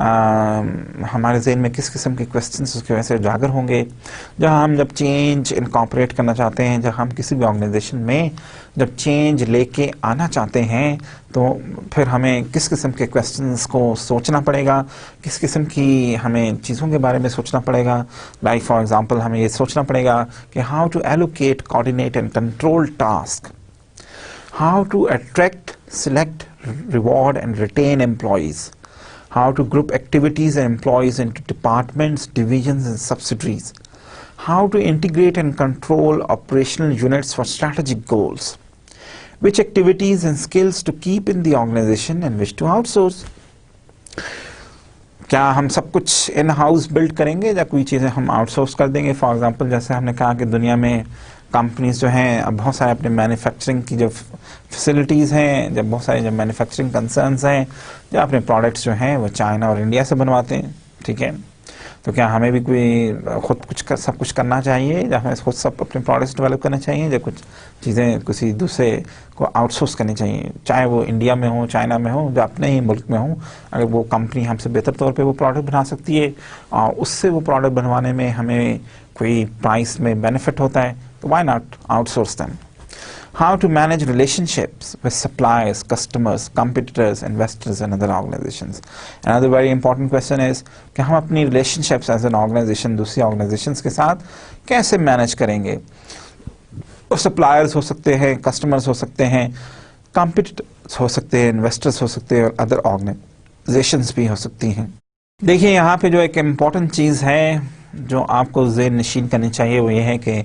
ہمارے ذہن میں کس قسم کے questions اس کی وجہ سے اجاگر ہوں گے. جہاں ہم جب چینج انکارپوریٹ کرنا چاہتے ہیں، جب ہم کسی بھی آرگنائزیشن میں جب چینج لے کے آنا چاہتے ہیں، تو پھر ہمیں کس قسم کے کویسچنس کو سوچنا پڑے گا، کس قسم کی ہمیں چیزوں کے بارے میں سوچنا پڑے گا. لائک فار ایگزامپل ہمیں یہ سوچنا پڑے گا کہ how to allocate, coordinate and control task, how to attract, select, reward and retain employees, how to group activities and employees into departments, divisions and subsidiaries, how to integrate and control operational units for strategic goals, which activities and skills to keep in the organization and which to outsource. کیا ہم سب کچھ in house blood کریں گے یا کوئی چیزیں ہم out source کر دیں گے؟ فار ایگزامپل جیسے ہم نے کہا کہ دنیا میں کمپنیز جو ہیں اب بہت سارے اپنے مینوفیکچرنگ کی جو فیسلٹیز ہیں، جب بہت سارے جو مینوفیکچرنگ کنسرنز ہیں، جو اپنے پروڈکٹس جو ہیں وہ چائنا اور انڈیا سے بنواتے ہیں. ٹھیک ہے، تو کیا ہمیں بھی کوئی خود کچھ سب کچھ کرنا چاہیے، یا ہمیں خود سب اپنے پروڈکٹس ڈیولپ کرنے چاہیے، یا کچھ چیزیں کسی دوسرے کو آؤٹ سورس کرنی چاہیے، چاہے وہ انڈیا میں ہوں، چائنا میں ہوں، جو اپنے ہی ملک میں ہوں. اگر وہ کمپنی ہم سے بہتر طور پہ وہ پروڈکٹ بنا سکتی ہے اور اس سے وہ پروڈکٹ بنوانے میں ہمیں کوئی پرائس میں بینیفٹ ہوتا ہے، تو why not outsource them. How to manage relationships with suppliers, customers, competitors, investors and other organizations. Another very important question is کہ ہم اپنی relationships as an organization دوسری organizations کے ساتھ کیسے manage کریں گے. سپلائرز ہو سکتے ہیں، کسٹمرز ہو سکتے ہیں، کمپیٹیٹرز ہو سکتے ہیں، انویسٹرز ہو سکتے ہیں، اور ادر آرگنائزیشنز بھی ہو سکتی ہیں. دیکھیے یہاں پہ جو ایک امپورٹنٹ چیز ہے جو آپ کو ذہن نشین کرنی چاہیے وہ یہ ہے کہ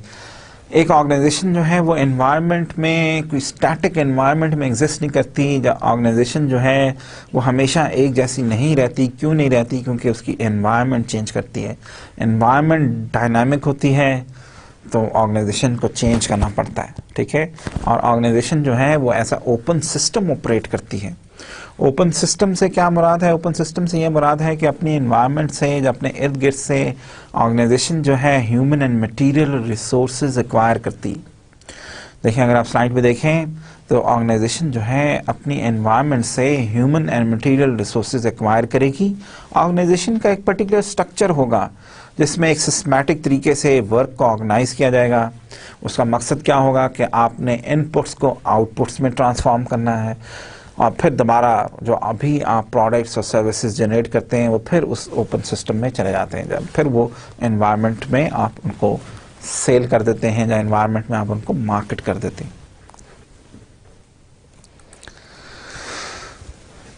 ایک آرگنائزیشن جو ہے وہ انوائرمنٹ میں کوئی اسٹیٹک انوائرمنٹ میں ایگزسٹ نہیں کرتی. آرگنائزیشن جو ہے وہ ہمیشہ ایک جیسی نہیں رہتی. کیوں نہیں رہتی؟ کیونکہ اس کی انوائرمنٹ چینج کرتی ہے. انوائرمنٹ ڈائنامک ہوتی ہے تو آرگنائزیشن کو چینج کرنا پڑتا ہے. ٹھیک ہے، اور آرگنائزیشن جو ہے وہ ایسا اوپن سسٹم آپریٹ کرتی ہے. اوپن سسٹم سے کیا مراد ہے؟ اوپن سسٹم سے یہ مراد ہے کہ اپنی انوائرمنٹ سے، جو اپنے ارد گرد سے آرگنائزیشن جو ہے human and material resources acquire کرتی. دیکھیں اگر آپ سلائڈ پہ دیکھیں تو آرگنائزیشن جو ہے اپنی انوائرمنٹ سے human and material resources acquire کرے گی. آرگنائزیشن کا ایک پرٹیکولر سٹرکچر ہوگا جس میں ایک سسٹمیٹک طریقے سے ورک کو آرگنائز کیا جائے گا. اس کا مقصد کیا ہوگا کہ آپ نے ان پٹس کو آؤٹ پٹس میں ٹرانسفارم کرنا ہے، اور پھر دوبارہ جو ابھی آپ پروڈکٹس اور سروسز جنریٹ کرتے ہیں وہ پھر اس اوپن سسٹم میں چلے جاتے ہیں. جب پھر وہ انوائرمنٹ میں آپ ان کو سیل کر دیتے ہیں، یا انوائرمنٹ میں آپ ان کو مارکیٹ کر دیتے ہیں.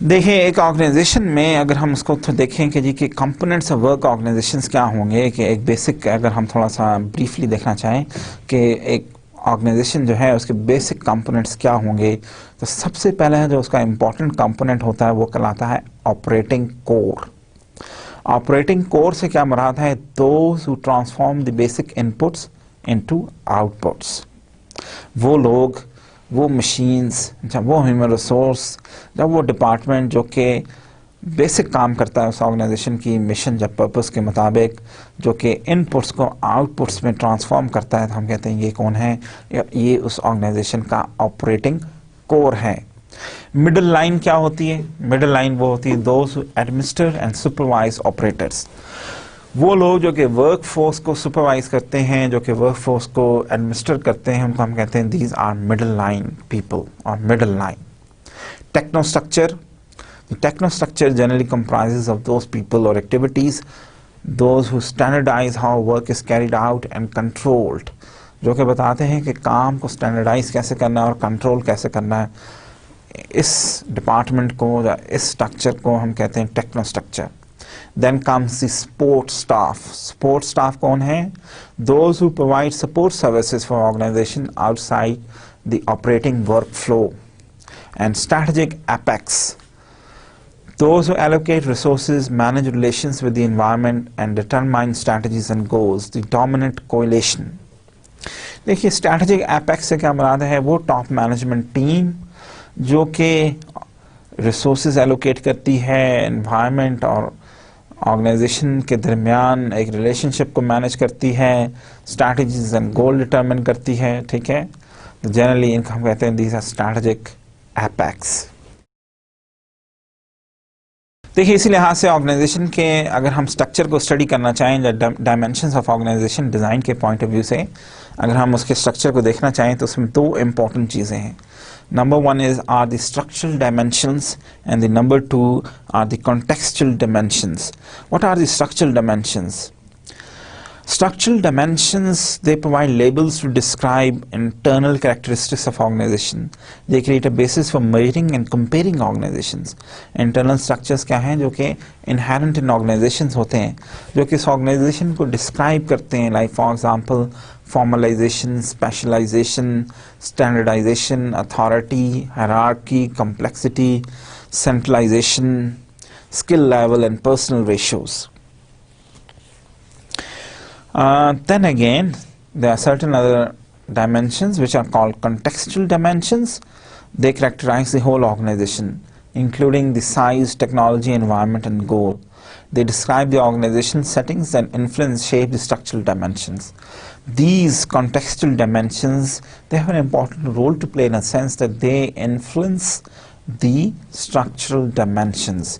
دیکھیں ایک آرگنائزیشن میں اگر ہم اس کو دیکھیں کہ جی کہ کمپوننٹس آف ورک آرگنائزیشنز کیا ہوں گے، کہ ایک بیسک اگر ہم تھوڑا سا بریفلی دیکھنا چاہیں کہ ایک آرگنائزیشن جو ہے اس کے بیسک کمپوننٹس کیا ہوں گے، تو سب سے پہلے جو اس کا امپورٹنٹ کمپوننٹ ہوتا ہے وہ کہلاتا ہے آپریٹنگ کور. آپریٹنگ کور سے کیا مراد ہے؟ Those who transform the basic inputs into outputs. وہ لوگ، وہ مشینز، جب وہ ہیومن ریسورس، جب وہ ڈپارٹمنٹ جو کہ بیسک کام کرتا ہے اس آرگنائزیشن کی مشن یا پرپس کے مطابق، جو کہ ان پٹس کو آؤٹ پٹس میں ٹرانسفارم کرتا ہے، تو ہم کہتے ہیں یہ کون ہے؟ یہ اس آرگنائزیشن کا آپریٹنگ کور ہے. مڈل لائن کیا ہوتی ہے؟ مڈل لائن وہ ہوتی ہے those who administer and supervise operators. وہ لوگ جو کہ ورک فورس کو سپروائز کرتے ہیں، جو کہ ورک فورس کو ایڈمنسٹر کرتے ہیں، ان کو ہم کہتے ہیں these are middle line people اور middle line. Techno structure. Techno structure generally comprises of those people or activities, those who standardize how work is carried out and controlled. جو کہ بتاتے ہیں کہ کام کو اسٹینڈرڈائز کیسے کرنا ہے اور کنٹرول کیسے کرنا ہے. اس ڈپارٹمنٹ کو یا اس اسٹرکچر کو ہم کہتے ہیں technostructure. Then comes the support staff. Support staff کون ہیں؟ Those who provide support services for organization outside the operating workflow. And strategic apex. Those who allocate resources, manage relations with the environment and determine strategies and goals. The dominant coalition. دیکھیے strategic apex سے کیا مراد ہے؟ وہ top management team جو کہ resources allocate کرتی ہے، انوائرمنٹ اور آرگنائزیشن کے درمیان ایک ریلیشن شپ کو مینیج کرتی ہے، اسٹریٹجیز اینڈ گول ڈٹرمن کرتی ہے. ٹھیک ہے، جنرلی ان کو ہم کہتے ہیں دیز آر اسٹریٹجک ایپیکس. دیکھیے اسی لحاظ سے آرگنائزیشن کے اگر ہم اسٹرکچر کو اسٹڈی کرنا چاہیں یا ڈائمینشنس آف آرگنائزیشن ڈیزائن کے پوائنٹ آف ویو سے اگر ہم اس کے اسٹرکچر کو دیکھنا چاہیں تو اس میں دو امپورٹنٹ چیزیں ہیں. Number one are the structural dimensions and the number two are the contextual dimensions. What are the structural dimensions? Structural dimensions, they provide labels to describe internal characteristics of organization. They create a basis for measuring and comparing organizations. Internal structures کیا ہیں جو کہ inherent in organizations ہوتے ہیں جو کہ اس organization کو describe کرتے ہیں, like for example formalization, specialization, standardization, authority, hierarchy, complexity, centralization, skill level and personal ratios. Then again, there are certain other dimensions which are called contextual dimensions. They characterize the whole organization, including the size, technology, environment, and goal. They describe the organizational settings that influence, shape the structural dimensions. These contextual dimensions, they have an important role to play in a sense that they influence the structural dimensions.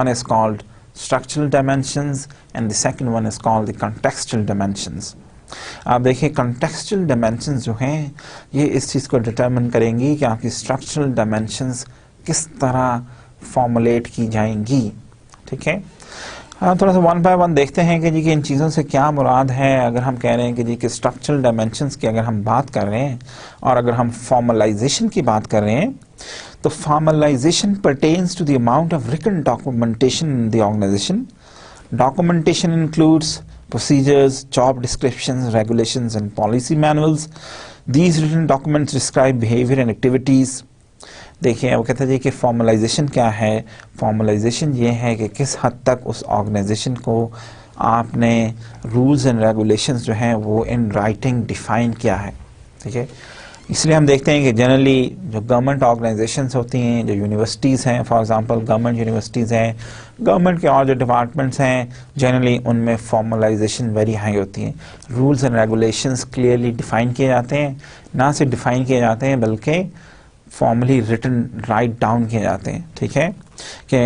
one is called structural dimensions and the second one is called the contextual dimensions. آپ دیکھیں contextual dimensions جو ہیں یہ اس چیز کو determine کریں گی کہ آپ کی structural dimensions کس طرح formulate کی جائیں گی. ٹھیک ہے, تھوڑا سا ون بائی ون دیکھتے ہیں کہ جی کہ ان چیزوں سے کیا مراد ہے. اگر ہم کہہ رہے ہیں کہ جی کہ structural dimensions کی اگر ہم بات کر رہے ہیں اور اگر ہم formalization کی بات کر رہے ہیں تو formalization pertains to the amount of written documentation in the organization. Documentation includes procedures, job descriptions, regulations and policy manuals. These written documents describe behavior and activities. دیکھیں وہ کہتا ہے کہ فارملائزیشن کیا ہے. فارملائزیشن یہ ہے کہ کس حد تک اس آرگنائزیشن کو آپ نے رولز اینڈ ریگولیشنز جو ہیں وہ ان رائٹنگ ڈیفائن کیا ہے. ٹھیک ہے, اس لیے ہم دیکھتے ہیں کہ جنرلی جو گورنمنٹ آرگنائزیشنز ہوتی ہیں, جو یونیورسٹیز ہیں, فار ایگزامپل گورنمنٹ یونیورسٹیز ہیں, گورنمنٹ کے اور جو ڈپارٹمنٹس ہیں, جنرلی ان میں فارملائزیشن ویری ہائی ہوتی ہیں. Rules and regulations clearly define کیے جاتے ہیں, نہ صرف ڈیفائن کیے جاتے ہیں بلکہ فارملی ریٹن رائٹ ڈاؤن کیے جاتے ہیں. ٹھیک ہے, کہ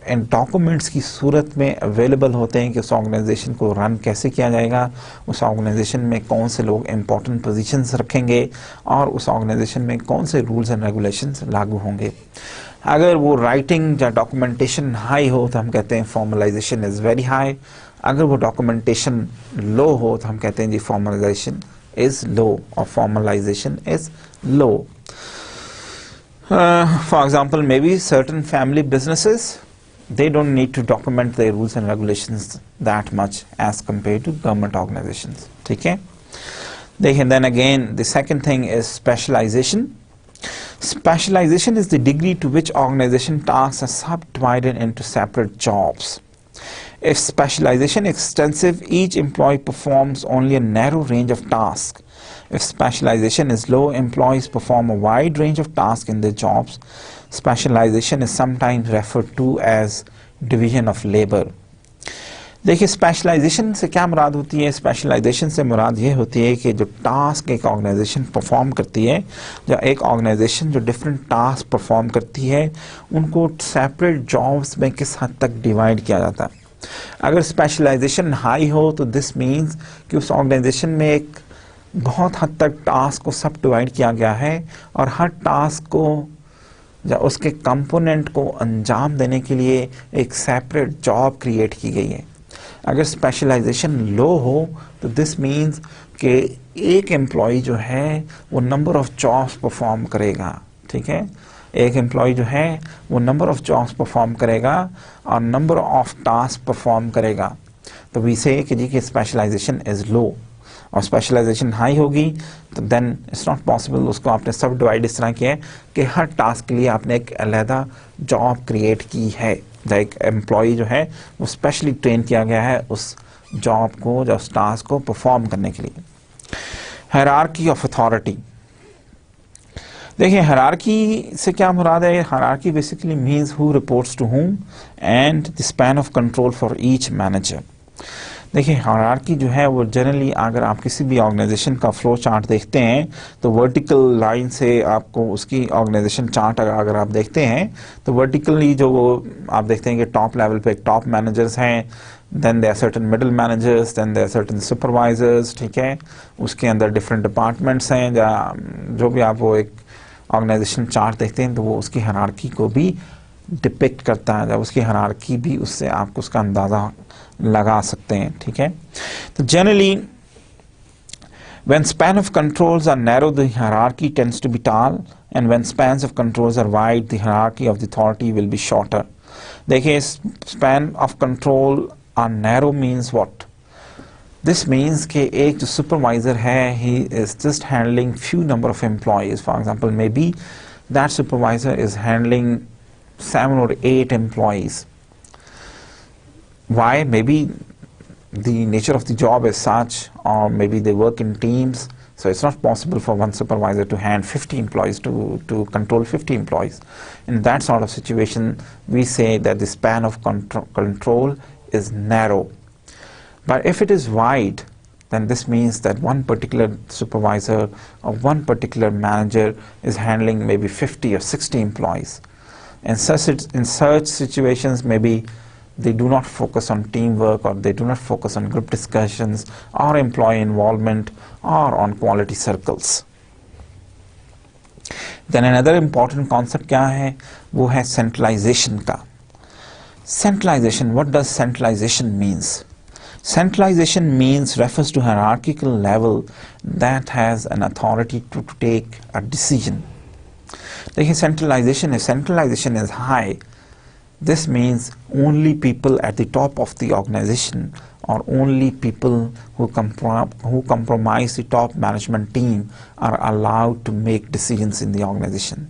ان ڈاکومنٹس کی صورت میں اویلیبل ہوتے ہیں کہ اس آرگنائزیشن کو رن کیسے کیا جائے گا, اس آرگنائزیشن میں کون سے لوگ امپورٹنٹ پوزیشنز رکھیں گے اور اس آرگنائزیشن میں کون سے رولز اینڈ ریگولیشنز لاگو ہوں گے. اگر وہ رائٹنگ یا ڈاکومنٹیشن ہائی ہو تو ہم کہتے ہیں فارملائزیشن از ویری ہائی. اگر وہ ڈاکومنٹیشن لو ہو تو ہم کہتے ہیں جی فارملائزیشن از لو اور formalisation is low. For example, maybe certain family businesses, they don't need to document their rules and regulations that much as compared to government organizations. ٹھیک ہے, دیکھیں then again the second thing is specialization. Specialization is the degree to which organization tasks are subdivided into separate jobs. If specialization is extensive, each employee performs only a narrow range of tasks. If specialization is low, employees perform a wide range of tasks in their jobs. Specialization is sometimes referred to as division of labor. دیکھیے specialisation سے کیا مراد ہوتی ہے؟ Specialisation سے مراد یہ ہوتی ہے کہ جو ٹاسک ایک آرگنائزیشن پرفارم کرتی ہے, یا ایک آرگنائزیشن جو ڈفرینٹ ٹاسک پرفارم کرتی ہے, ان کو سیپریٹ جابس میں کس حد تک ڈیوائڈ کیا جاتا ہے. اگر اسپیشلائزیشن ہائی ہو تو دس مینس کہ اس آرگنائزیشن میں ایک بہت حد تک ٹاسک کو سب ڈیوائڈ کیا گیا ہے اور ہر ٹاسک کو یا اس کے کمپوننٹ کو انجام دینے کے لیے ایک سیپریٹ جاب کریٹ کی گئی ہے. اگر اسپیشلائزیشن لو ہو تو دس مینس کہ ایک امپلائی جو ہے وہ نمبر آف جابس پرفارم کرے گا. ٹھیک ہے, ایک امپلائی جو ہے وہ نمبر آف جابس پرفارم کرے گا اور نمبر آف ٹاسک پرفارم کرے گا. تو وی سے کہ جی کہ اسپیشلائزیشن از لو. اور اسپیشلائزیشن ہائی ہوگی تو دین اٹس ناٹ پاسبل. اس کو آپ نے سب ڈیوائڈ اس طرح کیا ہے کہ ہر ٹاسک کے لیے آپ نے ایک علیحدہ جاب کریٹ کی ہے. ایک امپلائی جو ہے وہ اسپیشلی ٹرین کیا گیا ہے اس جاب کو یا اس ٹاسک کو پرفارم کرنے کے لیے. Hierarchy of authority. دیکھیں ہیرارکی سے کیا مراد ہے؟ Hierarchy basically means who reports to whom and the span of control for each manager. دیکھیں ہائرارکی جو ہے وہ جنرلی اگر آپ کسی بھی آرگنائزیشن کا فلو چارٹ دیکھتے ہیں تو ورٹیکل لائن سے آپ کو اس کی آرگنائزیشن چارٹ اگر آپ دیکھتے ہیں تو ورٹیکلی جو وہ آپ دیکھتے ہیں کہ ٹاپ لیول پہ ٹاپ مینیجرز ہیں, then they are certain middle managers, then they are certain supervisors, ٹھیک ہے, اس کے اندر ڈفرینٹ ڈپارٹمنٹس ہیں, جو بھی آپ وہ ایک آرگنائزیشن چارٹ دیکھتے ہیں تو وہ اس کی ہائرارکی کو بھی ڈپکٹ کرتا ہے, جب اس کی ہائرارکی بھی اس سے آپ کو اس کا اندازہ لگا سکتے ہیں, ٹھیک ہے. تو generally when span of controls are narrow the hierarchy tends to be tall, and when spans of controls are wide the hierarchy of the authority will be shorter. دیکھیں span of control are narrow means what? This means کہ ایک جو supervisor ہے he is just handling few number of employees. For example, maybe that supervisor is handling 7 or 8 employees. Why? Maybe the nature of the job is such, or maybe they work in teams, so it's not possible for one supervisor to hand 50 employees to control 50 employees. In that sort of situation, we say that the span of control is narrow. But if it is wide, then this means that one particular supervisor or one particular manager is handling maybe 50 or 60 employees. In such situations, maybe they do not focus on teamwork, or they do not focus on group discussions or employee involvement or on quality circles. Then another important concept کیا ہے وہ ہے centralization کا. Centralization, what does centralization means? Centralization means refers to hierarchical level that has an authority to take a decision. دیکھیں centralization is high. This means only people at the top of the organization, or only people who compromise the top management team are allowed to make decisions in the organization.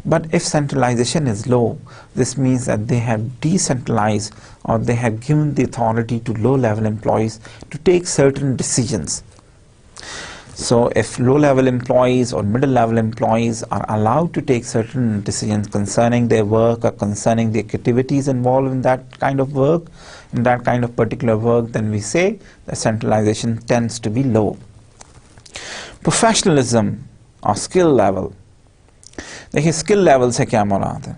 But if centralization is low, this means that they have decentralized, or they have given the authority to low-level employees to take certain decisions. So if low-level employees or middle-level employees are allowed to take certain decisions concerning their work or concerning the activities involved in that kind of work, in that kind of particular work, then we say that centralization tends to be low. Professionalism or skill level. دیکھیے skill level سے کیا مراد ہے؟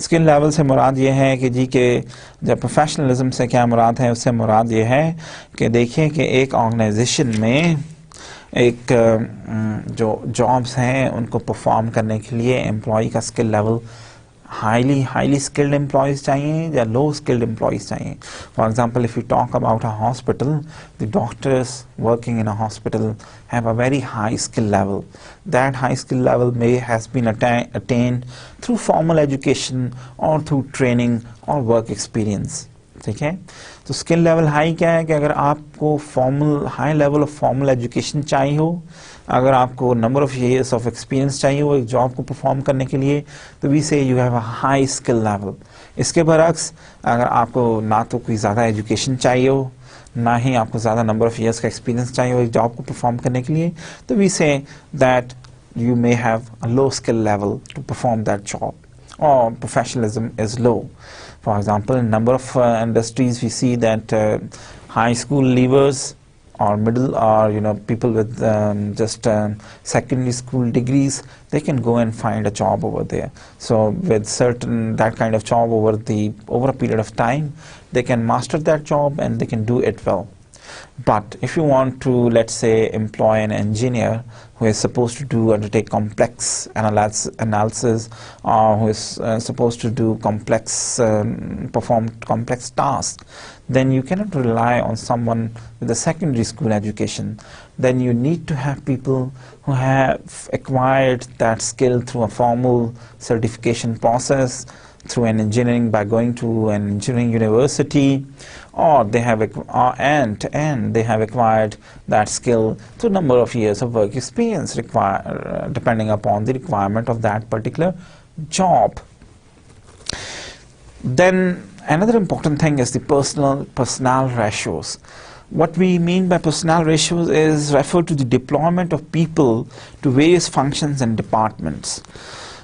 Skill level سے مراد یہ ہے کہ جی کہ جب پروفیشنلزم سے کیا مراد ہے، اس سے مراد یہ ہے کہ دیکھیں کہ ایک آرگنائزیشن میں ایک جو جابس ہیں ان کو پرفارم کرنے کے لیے امپلائی کا skill level highly skilled employees چاہیے یا لو اسکلڈ امپلائیز چاہیے. For example if you talk about a hospital, the doctors working in a hospital have a very high skill level. That high skill level has been attained through formal education or through training or work experience. ٹھیک ہے، تو skill level high کیا ہے کہ اگر آپ کو high level of formal education چاہیے ہو، اگر آپ کو number of years of experience چاہیے ہو ایک جاب کو پرفارم کرنے کے لیے، تو we say you have a high skill level. اس کے برعکس اگر آپ کو نہ تو کوئی زیادہ ایجوکیشن چاہیے ہو، نہ ہی آپ کو زیادہ نمبر آف ایئرس کا ایکسپیرینس چاہیے ہو ایک جاب کو پرفارم کرنے کے لیے، تو وی سے that you may have a low skill level to perform that job, or professionalism is low. For example, in number of industries we see that high school leavers or middle, or people with just secondary school degrees, they can go and find a job over there. So with that kind of job over a period of time, they can master that job and they can do it well. But if you want to, let's say, employ an engineer who is supposed to undertake complex analysis, or who is supposed to perform complex tasks, then you cannot rely on someone with a secondary school education. Then you need to have people who have acquired that skill through a formal certification process, through an engineering, by going to an engineering university, or they have acquired that skill through number of years of work experience depending upon the requirement of that particular job. Then another important thing is the personnel ratios. What we mean by personnel ratios is refer to the deployment of people to various functions and departments.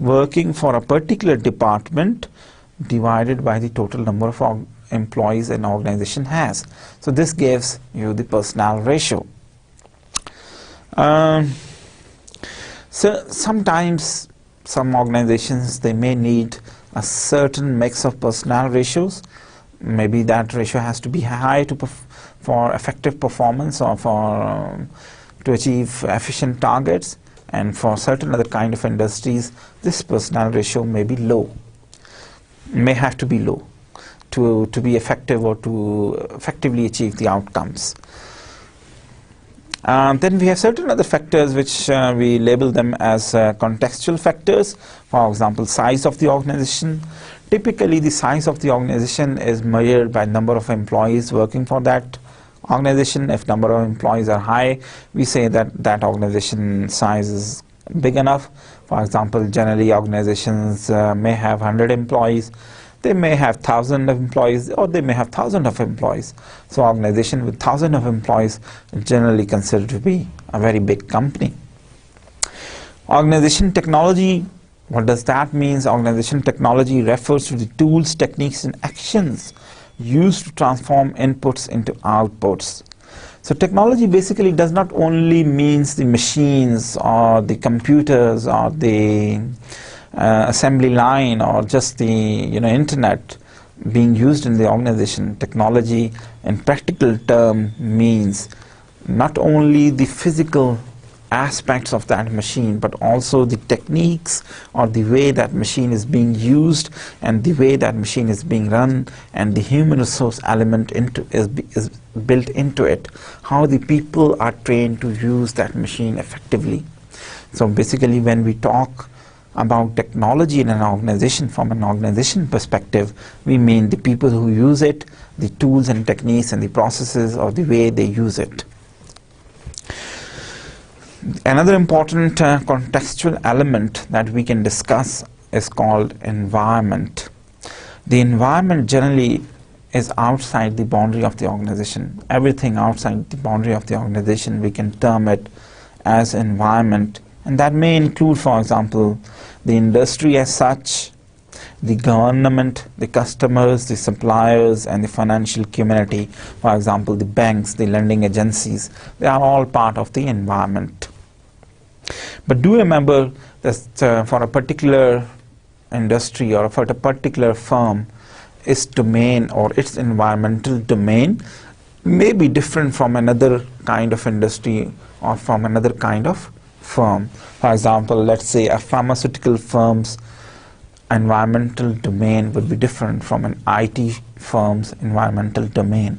working for a particular department divided by the total number of employees an organization has. So this gives you the personnel ratio. So sometimes some organizations, they may need a certain mix of personnel ratios. Maybe that ratio has to be high for effective performance or to achieve efficient targets, and for certain other kind of industries this personnel ratio may be low, may have to be low to be effective or to effectively achieve the outcomes. Then we have certain other factors which we label them as contextual factors. For example, size of the organization. Typically the size of the organization is measured by number of employees working for that organization. If number of employees are high, we say that that organization size is big enough. For example, generally organizations may have 100 employees, they may have 1,000 employees, or they may have 1,000 of employees. So organization with 1,000 of employees is generally considered to be a very big company. Organization technology, what does that mean? Organization technology refers to the tools, techniques and actions used to transform inputs into outputs. So technology basically does not only means the machines or the computers or the assembly line or just the internet being used in the organization. Technology in practical term means not only the physical aspects of that machine, but also the techniques or the way that machine is being used and the way that machine is being run, and the human resource element is built into it, how the people are trained to use that machine effectively. So basically when we talk about technology in an organization from an organization perspective, we mean the people who use it, the tools and techniques and the processes or the way they use it. Another important contextual element that we can discuss is called environment. The environment generally is outside the boundary of the organization. Everything outside the boundary of the organization, we can term it as environment, and that may include, for example, the industry as such, the government, the customers, the suppliers and the financial community. For example, the banks, the lending agencies, they are all part of the environment. But do remember that for a particular industry or for a particular firm, its domain or its environmental domain may be different from another kind of industry or from another kind of firm. For example, let's say a pharmaceutical firm's environmental domain would be different from an IT firm's environmental domain.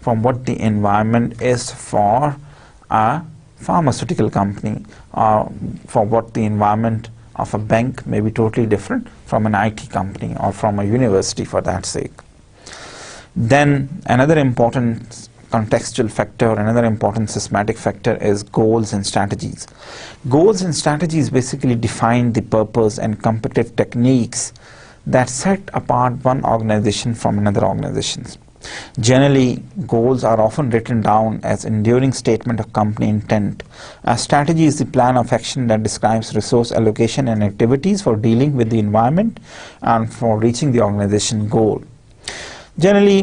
from what the environment is for a pharmaceutical company, or for what the environment of a bank may be totally different from an IT company or from a university for that sake. Then another important contextual factor, another important systematic factor is goals and strategies. Goals and strategies basically define the purpose and competitive techniques that set apart one organization from another organization. Generally, goals are often written down as enduring statement of company intent. A strategy is the plan of action that describes resource allocation and activities for dealing with the environment and for reaching the organization goal. Generally,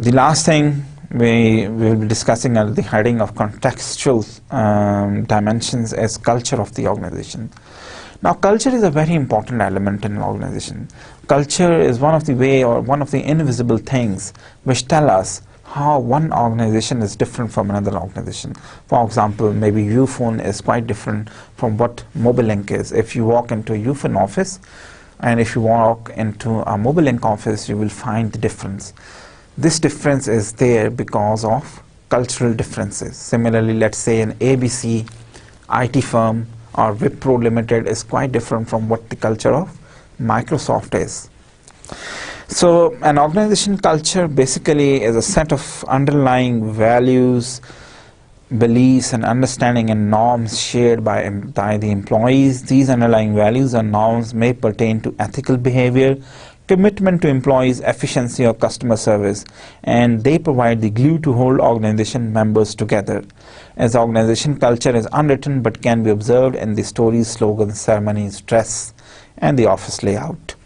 The last thing we will be discussing under the heading of contextual dimensions is culture of the organization. Now, culture is a very important element in an organization. Culture is one of the way or one of the invisible things which tell us how one organization is different from another organization. For example, maybe Ufone is quite different from what Mobilink is. If you walk into a Ufone office and if you walk into a Mobilink office, you will find the difference. This difference is there because of cultural differences. Similarly, let's say an ABC IT firm or Wipro Limited is quite different from what the culture of Microsoft is. So an organization culture basically is a set of underlying values, beliefs and understanding and norms shared by the employees. These underlying values and norms may pertain to ethical behavior, commitment to employees' efficiency or customer service, and they provide the glue to hold organization members together. As organization culture is unwritten but can be observed in the stories, slogans, ceremonies, dress, and the office layout.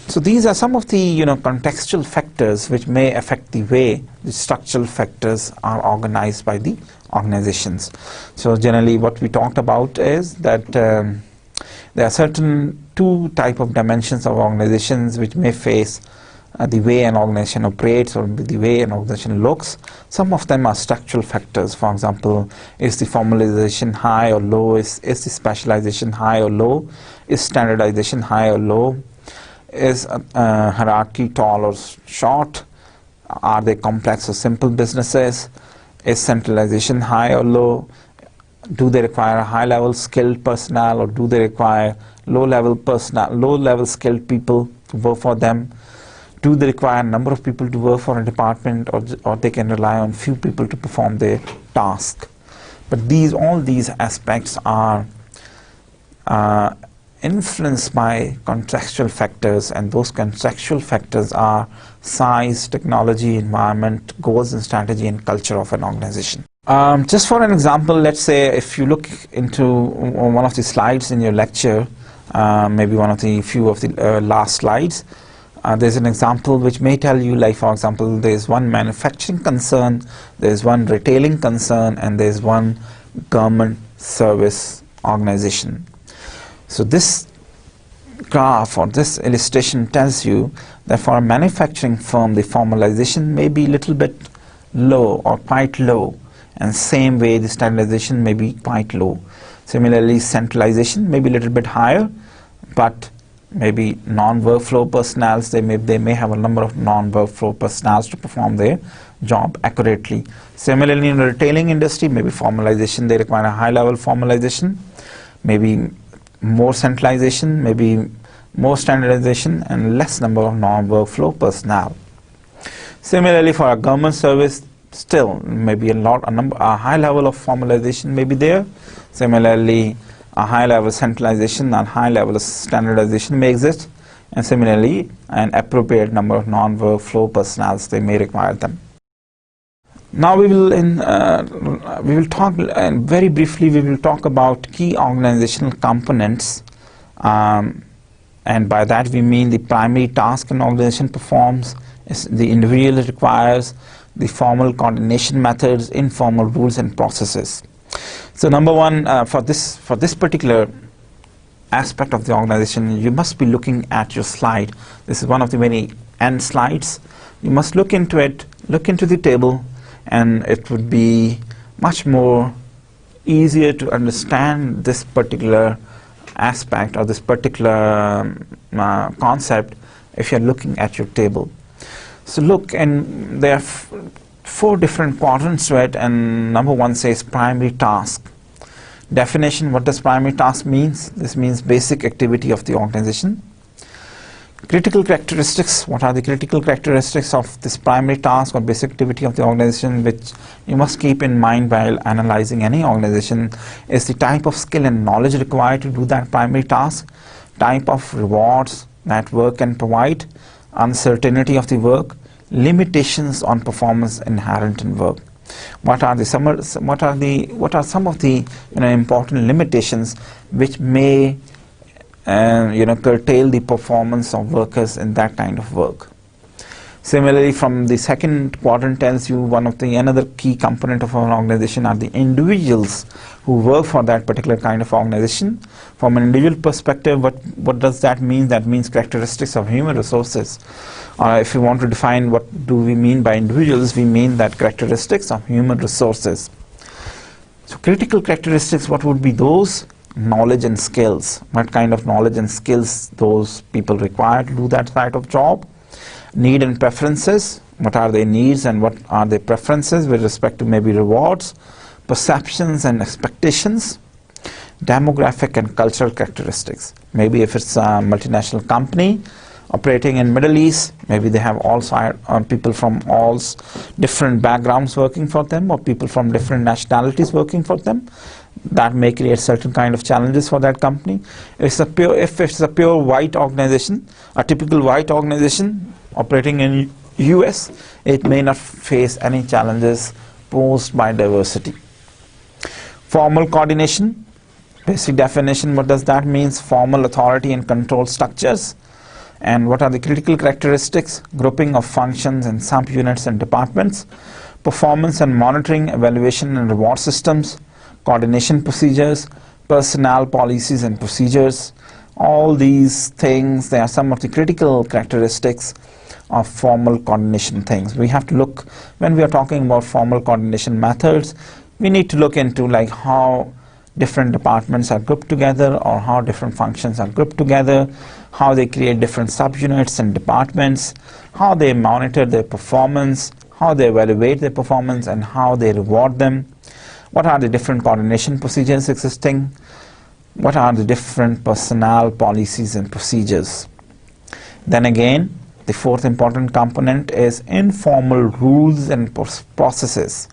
So these are some of the contextual factors which may affect the way the structural factors are organized by the organizations. So generally what we talked about is that there are certain two type of dimensions of organizations which may face the way an organization operates or the way an organization looks. Some of them are structural factors. For example, is the formalization high or low? Is the specialization high or low? Is standardization high or low? Is hierarchy tall or short? Are they complex or simple businesses? Is centralization high or low? Do they require a high-level skilled personnel, or do they require low-level skilled people to work for them? Do they require a number of people to work for a department, or they can rely on few people to perform their task? But all these aspects are influenced by contextual factors, and those contextual factors are size, technology, environment, goals and strategy, and culture of an organization. Just for an example, let's say if you look into one of the slides in your lecture, maybe one of the few of the last slides, there's an example which may tell you, like for example, there's one manufacturing concern, there's one retailing concern, and there's one government service organization. So this graph or this illustration tells you that for a manufacturing firm, the formalization may be a little bit low or quite low, and same way the standardization may be quite low. Similarly, centralization may be a little bit higher, but maybe non-workflow personnel, they may have a number of non-workflow personnel to perform their job accurately. Similarly, in the retailing industry, maybe formalization, they require a high-level formalization, maybe more centralization, maybe more standardization, and less number of non-workflow personnel. Similarly, for a government service, still maybe a high level of formalization may be there. Similarly, a high level of centralization and high level of standardization may exist, and similarly an appropriate number of non-workflow personnel, they may require them. Now we will talk very briefly. We will talk about key organizational components, and by that we mean the primary task an organization performs, the individual it requires, the formal coordination methods, informal rules and processes. So number one, for this particular aspect of the organization, you must be looking at your slide. This is one of the many end slides. You must look into it, look into the table, and it would be much more easier to understand this particular aspect or this particular concept if you're looking at your table. So look, and there are four different quadrants to it, and number one says primary task. Definition: what does primary task means? This means basic activity of the organization. Critical characteristics: what are the critical characteristics of this primary task or basic activity of the organization, which you must keep in mind while analyzing any organization? Is the type of skill and knowledge required to do that primary task, type of rewards that work can provide, uncertainty of the work, limitations on performance inherent in work. What are some of the important limitations which may curtail the performance of workers in that kind of work? Similarly, from the second quadrant tells you another key component of an organization are the individuals who work for that particular kind of organization. From an individual perspective, what does that mean? That means characteristics of human resources. If you want to define what do we mean by individuals, we mean that characteristics of human resources. So critical characteristics, what would be those? Knowledge and skills. What kind of knowledge and skills those people require to do that type of job? Need and preferences. What are their needs and what are their preferences with respect to maybe rewards, perceptions and expectations. Demographic and cultural characteristics. Maybe if it's a multinational company operating in Middle East, maybe they have all people from all different backgrounds working for them, or people from different nationalities working for them. That may create certain kind of challenges for that company. If it's a pure white organization, a typical white organization operating in US, it may not face any challenges posed by diversity. Formal coordination. Basic definition, what does that mean? Formal authority and control structures. And what are the critical characteristics? Grouping of functions in subunits and departments. Performance and monitoring, evaluation and reward systems. Coordination procedures. Personnel policies and procedures. All these things, they are some of the critical characteristics of formal coordination things. We have to look, when we are talking about formal coordination methods, we need to look into like how different departments are grouped together, or how different functions are grouped together, how they create different subunits and departments, how they monitor their performance, how they evaluate their performance, and how they reward them. What are the different coordination procedures existing? What are the different personnel policies and procedures? Then again, the fourth important component is informal rules and processes.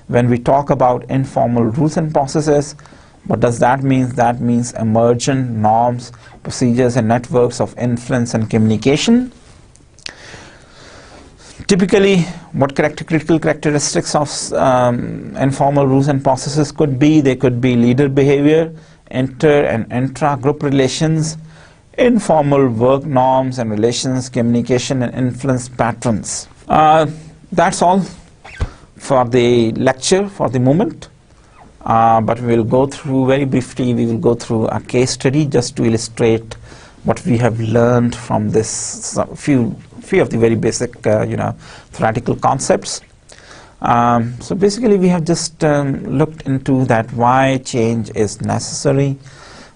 When we talk about informal rules and processes, what does that mean? That means emergent norms, procedures and networks of influence and communication. Typically, what critical characteristics of informal rules and processes could be? They could be leader behavior, inter and intra-group relations, informal work norms and relations, communication and influence patterns. That's all for the lecture for the moment. But we will go through very briefly, we will go through a case study just to illustrate what we have learned from this few of the very basic theoretical concepts. So basically we have just looked into that why change is necessary,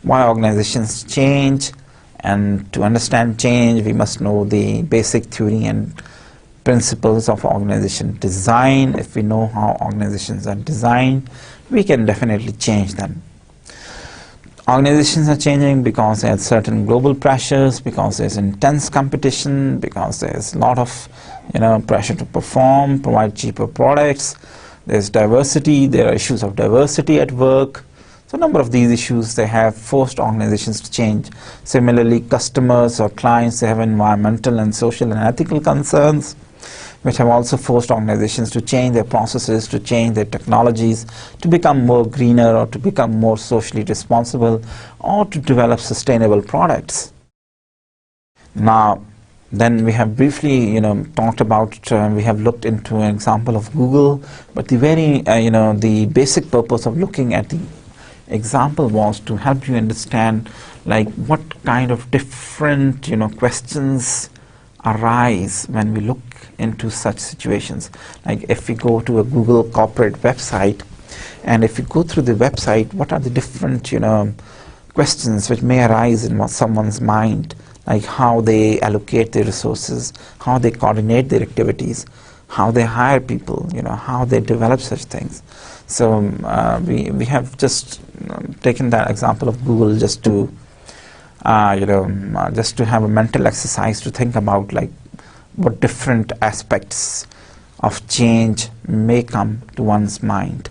why organizations change, and to understand change we must know the basic theory and principles of organization design. If we know how organizations are designed, we can definitely change them. Organizations are changing because there are certain global pressures, because there's intense competition, because there's a lot of pressure to perform, provide cheaper products. There's diversity, there are issues of diversity at work. So a number of these issues, they have forced organizations to change. Similarly, customers or clients, they have environmental and social and ethical concerns, which have also forced organizations to change their processes, to change their technologies, to become more greener, or to become more socially responsible, or to develop sustainable products. Now, then we have briefly, talked about, we have looked into an example of Google, but the very, the basic purpose of looking at the example was to help you understand, like, what kind of different, questions arise when we look into such situations. Like if we go to a Google corporate website, and if you go through the website, what are the different questions which may arise in someone's mind, like how they allocate their resources, how they coordinate their activities, how they hire people, how they develop such things. So we have just taken that example of Google just to just to have a mental exercise to think about, like, what different aspects of change may come to one's mind.